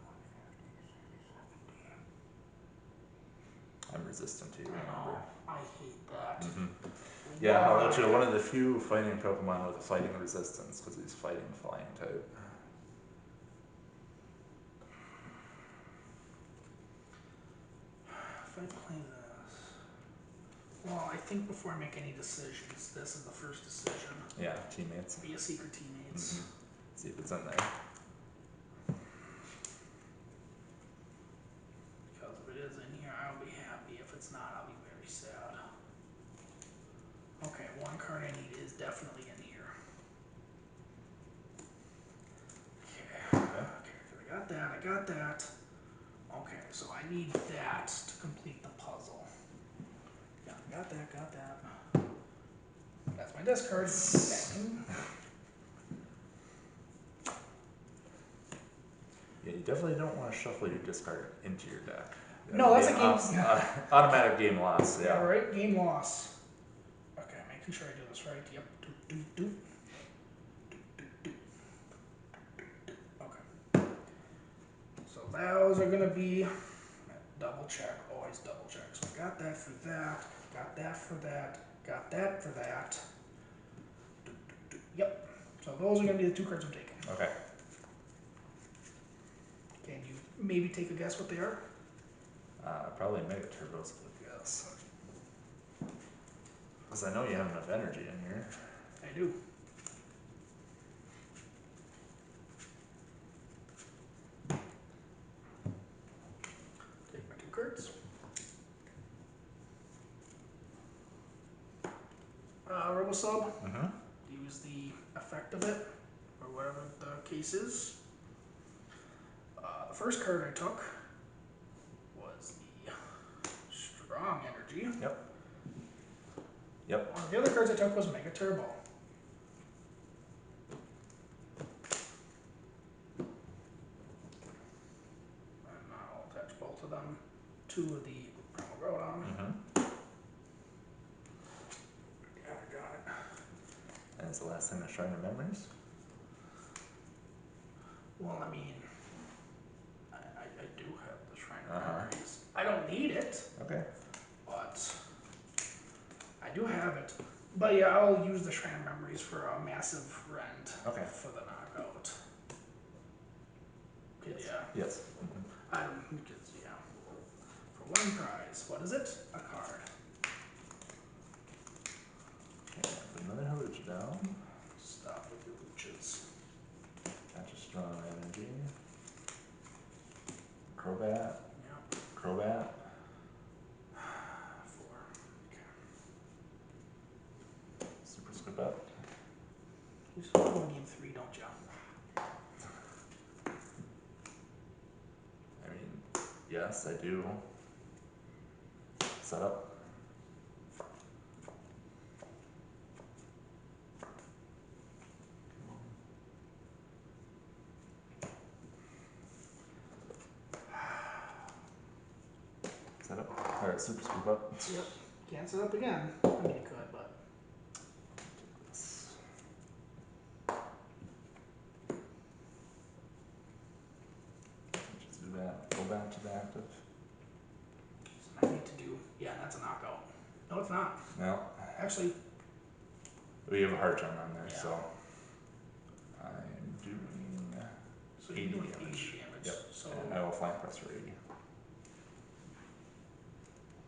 40, 50, 60, 70. I'm resistant to you, I remember? know. I hate that. Yeah, Why? Halocha, one of the few fighting Pokemon with a fighting resistance, because he's fighting flying type. If I play this. Well, I think before I make any decisions, this is the first decision. Yeah, teammates. Be a secret teammates. See if it's in there. Because if it is in here, I'll be happy. If it's not, I'll be very sad. Okay, one card I need is definitely in here. Okay, I got that. Okay, so I need that to complete the puzzle. Yeah, got that. That's my discard. Bang. Yeah, you definitely don't want to shuffle your discard into your deck. No, that's a game. Automatic game loss, yeah. Alright, game loss. Okay, making sure I do this right. Yep. Do. Okay. So those are gonna be double check, always double check. So I got that for that, got that for that, got that for that. Yep. So those are gonna be the two cards I'm taking. Okay. Can you maybe take a guess what they are? Probably Mega Turbos, but yes. Because I know you have enough energy in here. I do. Take my two cards. Robo-Sub. Use the effect of it, or whatever the case is. The first card I took was the Strong Energy. Yep. One of the other cards I took was Mega Turbo. And I'll attach both of them to the Primal Groudon. Yeah, I got it. And it's the last thing to Shrine of Memories. Well, I mean, I do have the Shrine of Memories. I don't need it. Okay. But I do have it. But yeah, I'll use the Shrine Memories for a massive rent Okay. for the knockout. Okay, Yes. yeah. Yes. I don't, because, yeah. For one prize, what is it? A card. Okay, another Hooch down. Stop with your hooches. That's a strong energy. Crobat. Yep. Crobat. 4. Okay. Super Scoop Up. You still have game 3, don't you? I mean, yes, I do. Set up. Set up. Alright, Super Scoop Up. Yep. Can't set up again. I mean, you could, but. This. Just do that. Go back to the active. So I need to do. Yeah, that's a knockout. No, it's not. No. Actually, We have a hard jump on there, Yeah. so I'm doing so 80 you're doing damage. 80 damage. Yep. So And I will flank press for 80.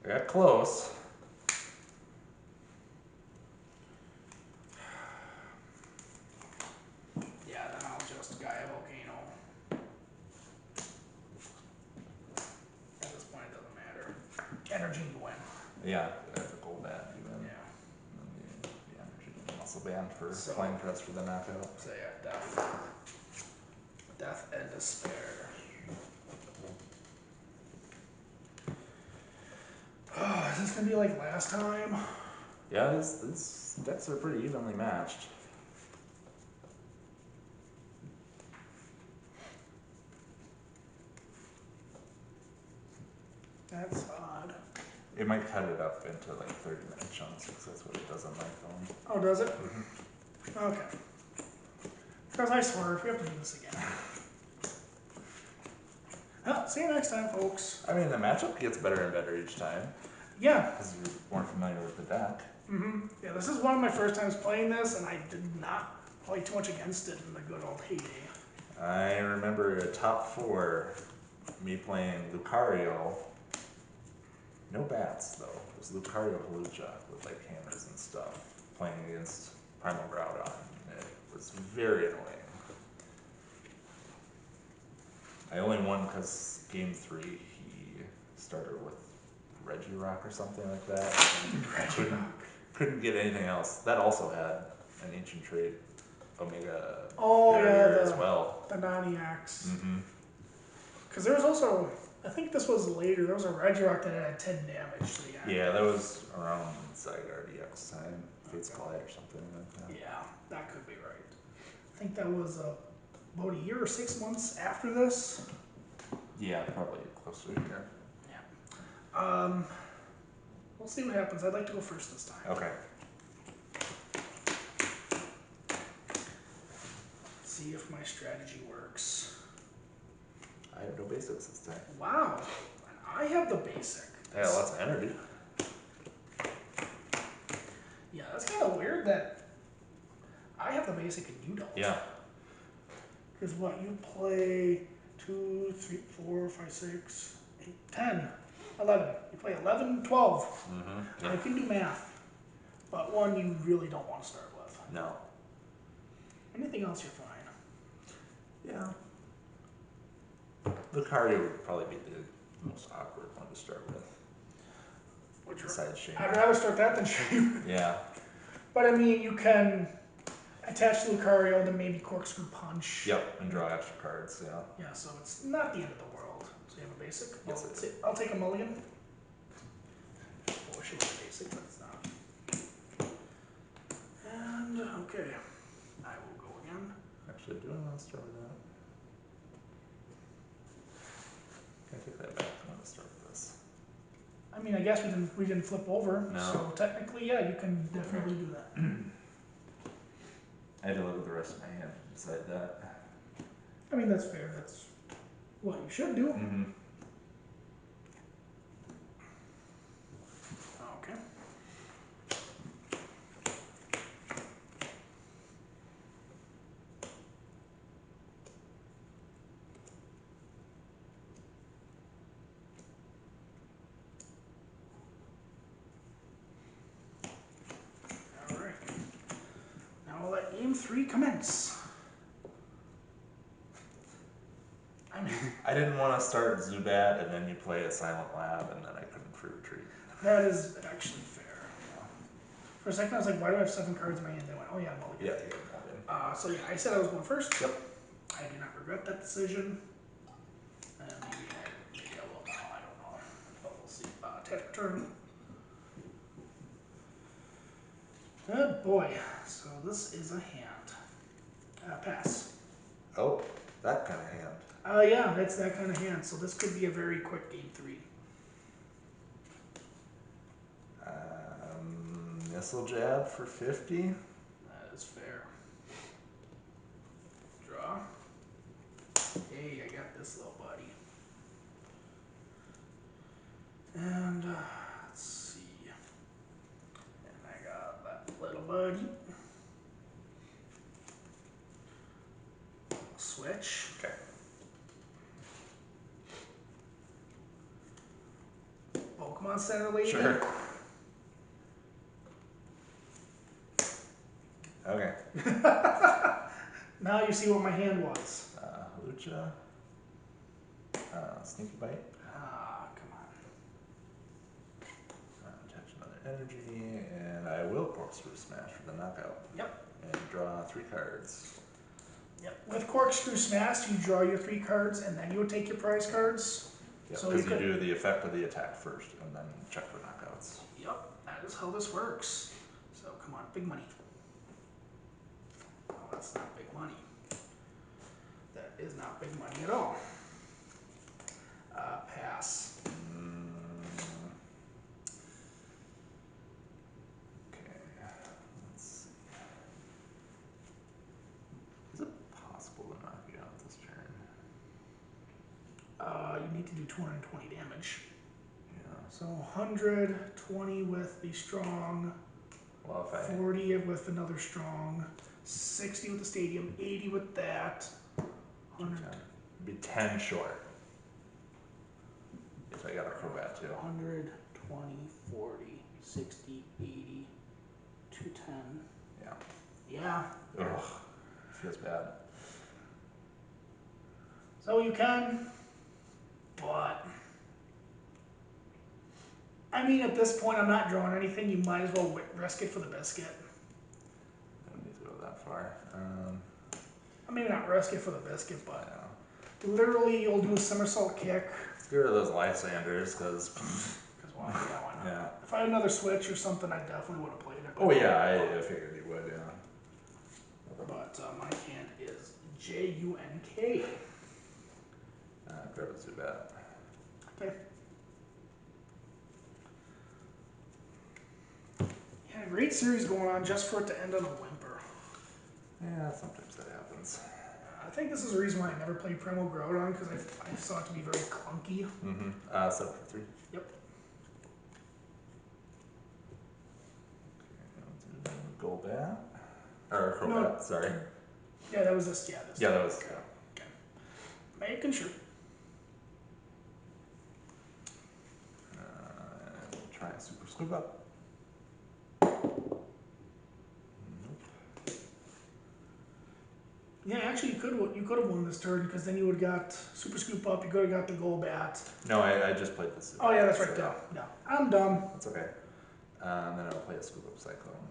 I got close. yeah, then I'll just Gaia Volcano. At this point, it doesn't matter. Energy, you win. Yeah, that's a gold bat even. Yeah. And then the energy muscle band for So- flank press for the knockout. So yeah, death. Death and despair. Is this gonna be like last time? Yeah, these decks are pretty evenly matched. That's odd. It might cut it up into like 30-minute chunks because that's what it does on my phone. Oh, does it? Okay. Because I swear, if we have to do this again. Well, see you next time, folks. I mean, the matchup gets better and better each time Yeah. because you're more familiar with the deck. Yeah, this is one of my first times playing this, and I did not play too much against it in the good old heyday. I remember a top 4, me playing Lucario. No bats though. It was Lucario Halucha with like hammers and stuff. Playing against Primal Groudon. It was very annoying. I only won because game 3 he started with Regirock or something like that. And couldn't get anything else. That also had an ancient trait Omega barrier as well. The Naniacs. Mm-hmm. Because there was also, I think this was later, there was a Regirock that had 10 damage to the active. Yeah, that was around Zygarde EX time. Fate's Collide or something like that. Yeah, that could be right. I think that was about a year or 6 months after this. Yeah, probably close to a year. Yeah. We'll see what happens. I'd like to go first this time. Okay. See if my strategy works. I have no basics this time. Wow. And I have the basic. Yeah, lots of energy. Yeah, that's kind of weird that I have the basic and you don't. Yeah. Because what, you play 2, 3, 4, 5, 6, 8, 10, 11. You play 11, 12. Mm-hmm. I can do math. But one you really don't want to start with. No. Anything else, you're fine. Yeah. Lucario would probably be the most awkward one to start with. Besides Shane. I'd rather start that than Shame. Yeah. But I mean, you can attach Lucario to maybe Corkscrew Punch. Yep, and draw extra cards, yeah. Yeah, so it's not the end of the world. So you have a basic? Yes, I do. I'll take a mulligan. Oh, I should be basic, but it's not. And, okay. I will go again. Actually, do I want to start with that? Can I take that back? I want to start with this. I mean, I guess we didn't flip over. No. So technically, yeah, you can definitely do that. I had to look at the rest of my hand to decide that. I mean, that's fair. That's what you should do. Mm-hmm. Okay. 2, 3, commence. I didn't want to start Zubat and then you play a Silent Lab and then I couldn't free retreat. That is actually fair. For a second I was like, why do I have 7 cards in my hand? Then I went, oh yeah, mulligan. Yeah, you got mulligan. So yeah, I said I was going first. Yep. I do not regret that decision. Maybe I will now, I don't know. But we'll see. Tap turn. Oh boy, so this is a hand. Pass. Oh, that kind of hand. Yeah, that's that kind of hand, so this could be a very quick game 3. Missile Jab for 50. That is fair. Draw. Hey, I got this little buddy. And let's see. And I got that little buddy. Switch. Okay. Pokemon Center lady. Sure. Okay. Now you see what my hand was. Lucha. Sneaky Bite. Come on. Attach another energy, and I will Corkscrew Smash for the knockout. Yep. And draw 3 cards. Yep. With Corkscrew Smash, you draw your 3 cards, and then you would take your prize cards. Yep, So because you do the effect of the attack first, and then check for knockouts. Yep, that is how this works. So come on, big money. Oh, that's not big money. That is not big money at all. Pass. Okay, let's see. Is it possible to knock you out this turn? You need to do 220 damage. Yeah. So 120 with the strong, Well, if I 40 with another strong, 60 with the stadium, 80 with that. 100. It'd be 10 short. If I got a Crobat too. 100, 20, 40, 60, 80, 210. Yeah. Yeah. Ugh. Feels bad. So you can, but I mean, at this point, I'm not drawing anything. You might as well risk it for the biscuit. I don't need to go that far. I mean, not risk it for the biscuit, but Yeah. literally, you'll do a somersault kick. Let's get rid of those Lysanders, because. Because why? Yeah, why not? Yeah. If I had another Switch or something, I definitely would have played it. Oh yeah, I figured you would. Yeah. But my hand is Junk. Grab a Zubat. Okay. Yeah, great series going on just for it to end on a whimper. Yeah, sometimes that happens. I think this is the reason why I never played Primal Groudon, because I saw it to be very clunky. Mm-hmm. 7 for 3. Yep. Okay, Golbat. Or Crobat, No. sorry. Yeah, that was this. Yeah, this. Yeah, that was. Okay. Okay. Making sure. We'll try a Super Scoop Up. Nope. Yeah, actually, you could have won this turn because then you would have got Super Scoop Up. You could have got the Golbat. No, I just played this. Oh yeah, that's right. So, Yeah, I'm done. that's okay. And then I'll play a Scoop Up Cyclone.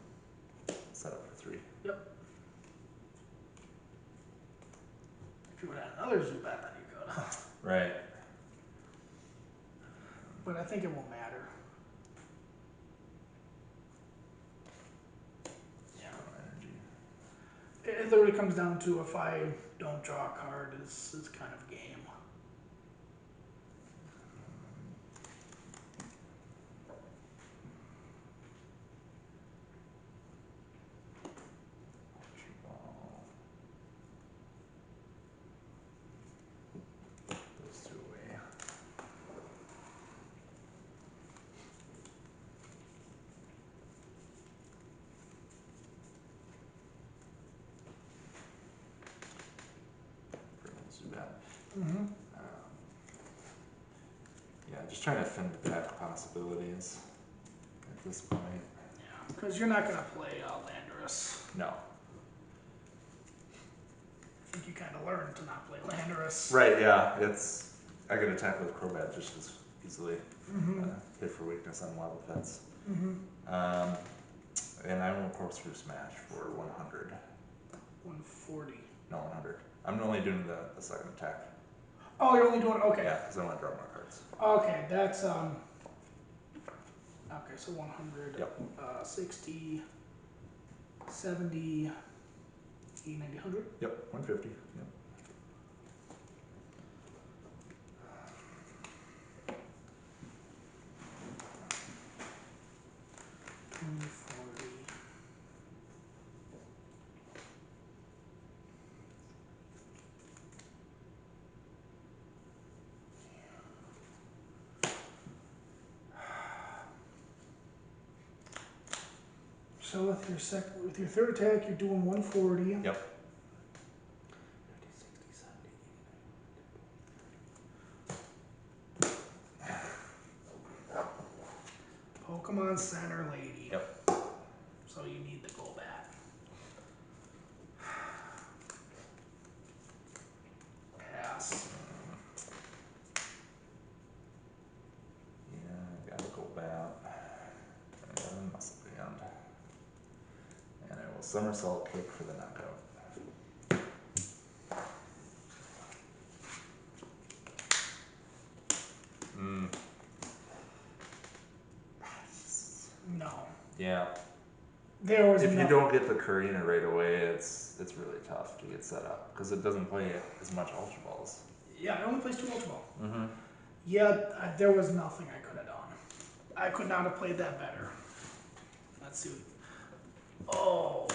Set up for 3. Yep. If you would have had another Zubat, then you could. Right. But I think it won't matter. Yeah. Energy. It literally comes down to if I don't draw a card, is kind of game. Those 2 away. Zubat. Mm-hmm. Yeah, just trying to fend the pack possibilities at this point. Yeah, because you're not gonna play Landorus. No. think you kind of learned to not play Landorus. Right, yeah. I can attack with Crobat just as easily. Mm-hmm. Hit for weakness on wild effects. Mm-hmm. And I will Corkscrew Smash for 100. 140. No, 100. I'm only doing the second attack. Oh, you're only doing, okay. Yeah, because I want to draw more cards. Okay, that's, okay, so 100, Yep. 60, 70, 80, 90, 100? Yep, 150. Yep. So with your third attack, you're doing 140. Yep. 50, 60, 70, 80, 90. Pokemon Center Lady. Yep. So you need the Golbat. Pass. Yeah, gotta go back. And Muscle Band. And I will Somersault Kick for the knockout. No. Yeah. There was If you don't get the Karina right away, it's really tough to get set up because it doesn't play as much Ultra Balls. Yeah, it only plays 2 Ultra Ball. Mm-hmm. Yeah, there was nothing I could have done. I could not have played that better. Let's see. Oh.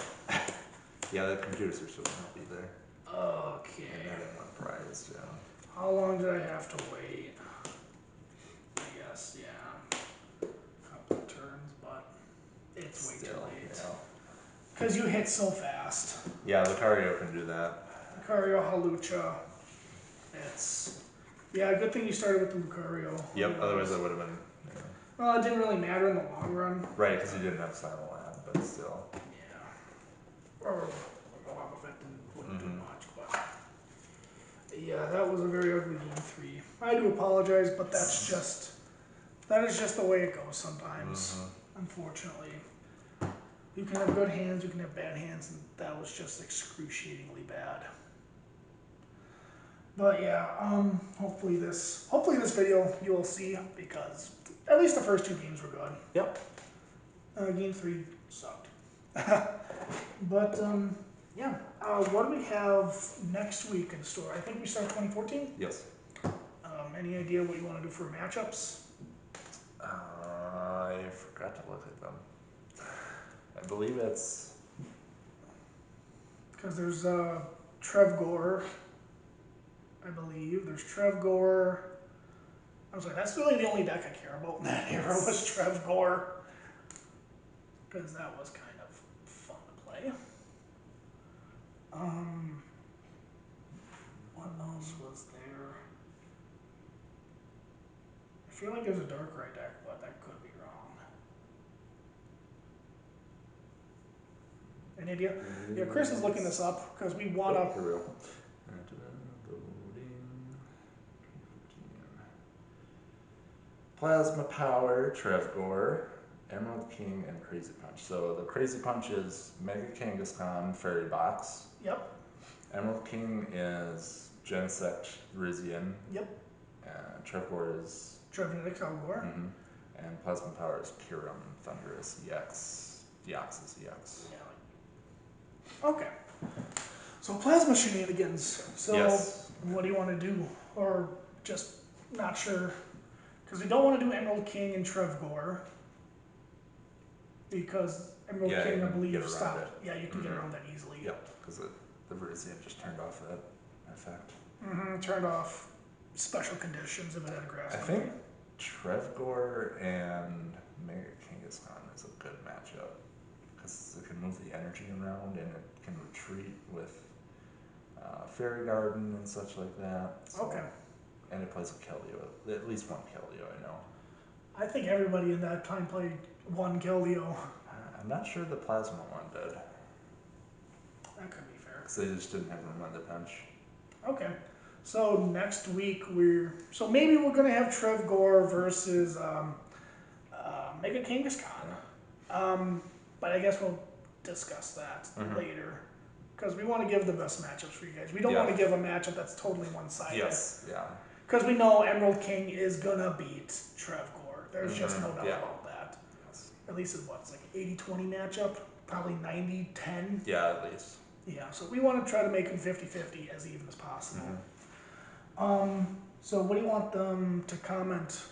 Yeah, the computers are still gonna be there. Okay. And that one prize, yeah. How long did I have to wait? I guess, yeah. A couple of turns, but it's way too late. Yeah. Because you hit so fast. Yeah, Lucario can do that. Lucario, Halucha. It's, yeah, good thing you started with the Lucario. Yep, otherwise I would have been. Yeah. Well, it didn't really matter in the long run. Right, because you didn't have Silent Lab, but still. Yeah. Or Bob Effect wouldn't do much, but. Yeah, that was a very ugly game 3. I do apologize, but that is just the way it goes sometimes, unfortunately. You can have good hands, you can have bad hands, and that was just excruciatingly bad. But yeah, hopefully this video you will see, because at least the first 2 games were good. Yep. Game 3 sucked. But yeah, what do we have next week in store? I think we start 2014. Yes. Any idea what you want to do for matchups? I forgot to look at them. I believe it's. Because there's Trevgor, I believe. There's Trevgor. I was like, that's really the only deck I care about in that era was Trevgor. Because that was kind of fun to play. What else was there? I feel like there's a Darkrai deck, but that could be wrong. Any idea? Yeah, Chris is looking this up because we want to. Oh, here we go. Plasma Power, Trevgor, Emerald King, and Crazy Punch. So the Crazy Punch is Mega Kangaskhan Fairy Box. Yep. Emerald King is Genesect Rizian. Yep. Trevgor is Trevenant Calgor. And Plasma Power is Kyurem Thunderous EX. Deoxys EX. Yeah. Okay. So plasma shenanigans. So yes. What do you want to do? Or just not sure? Because we don't want to do Emerald King and Trevgor. Because Emerald King, I believe, stopped. Yeah, you can get around that easily. Yep, because the Virizion just turned off that effect. Turned off special conditions if it had a grass. I think Trevgor and Mega Kangaskhan is a good matchup. Because it can move the energy around and it can retreat with Fairy Garden and such like that. So, okay. And it plays a Keldeo, at least one Keldeo, I know. I think everybody in that time played one Keldeo. I'm not sure the Plasma one did. That could be fair. because they just didn't have room on the bench. Okay. So next week maybe we're gonna have Trev Gore versus Mega Kangaskhan. But I guess we'll discuss that later. Because we want to give the best matchups for you guys. We don't want to give a matchup that's totally one-sided. Yes, yeah. Because we know Emerald King is gonna beat Trev Gore. There's just no doubt about that. Yes. At least it's like 80-20 matchup. Probably 90-10. Yeah, at least. Yeah, so we want to try to make them 50-50 as even as possible. So what do you want them to comment?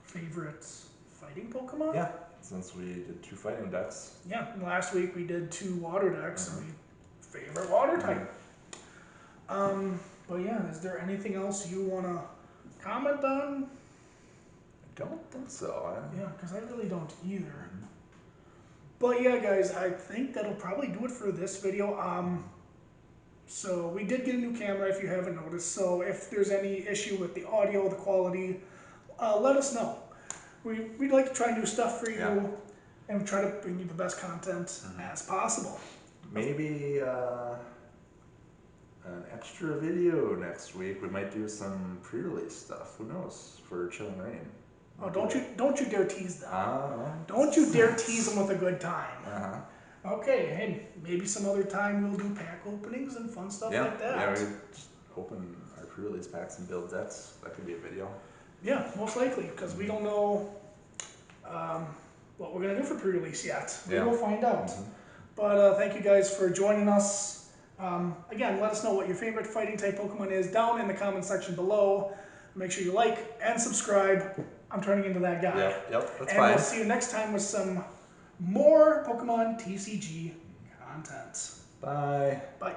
Favorites fighting Pokemon? Yeah, since we did 2 fighting decks. Yeah, last week we did 2 water decks and we favorite water type. But yeah, is there anything else you want to comment on? I don't think so. Yeah, because I really don't either. But yeah, guys, I think that'll probably do it for this video. So we did get a new camera if you haven't noticed. So if there's any issue with the audio, the quality, let us know. We'd like to try new stuff for you and try to bring you the best content as possible. Maybe an extra video next week. We might do some pre-release stuff. Who knows? For Chilling Reign. Oh, don't you dare tease them. Well. Don't you dare tease them with a good time. Okay, hey, maybe some other time we'll do pack openings and fun stuff like that. Yeah, we just open our pre-release packs and build decks. That could be a video. Yeah, most likely, because we don't know what we're going to do for pre-release yet. We will find out. But thank you guys for joining us. Again, let us know what your favorite fighting type Pokemon is down in the comment section below. Make sure you like and subscribe. I'm turning into that guy. Yep, that's fine. And we'll see you next time with some more Pokemon TCG content. Bye. Bye.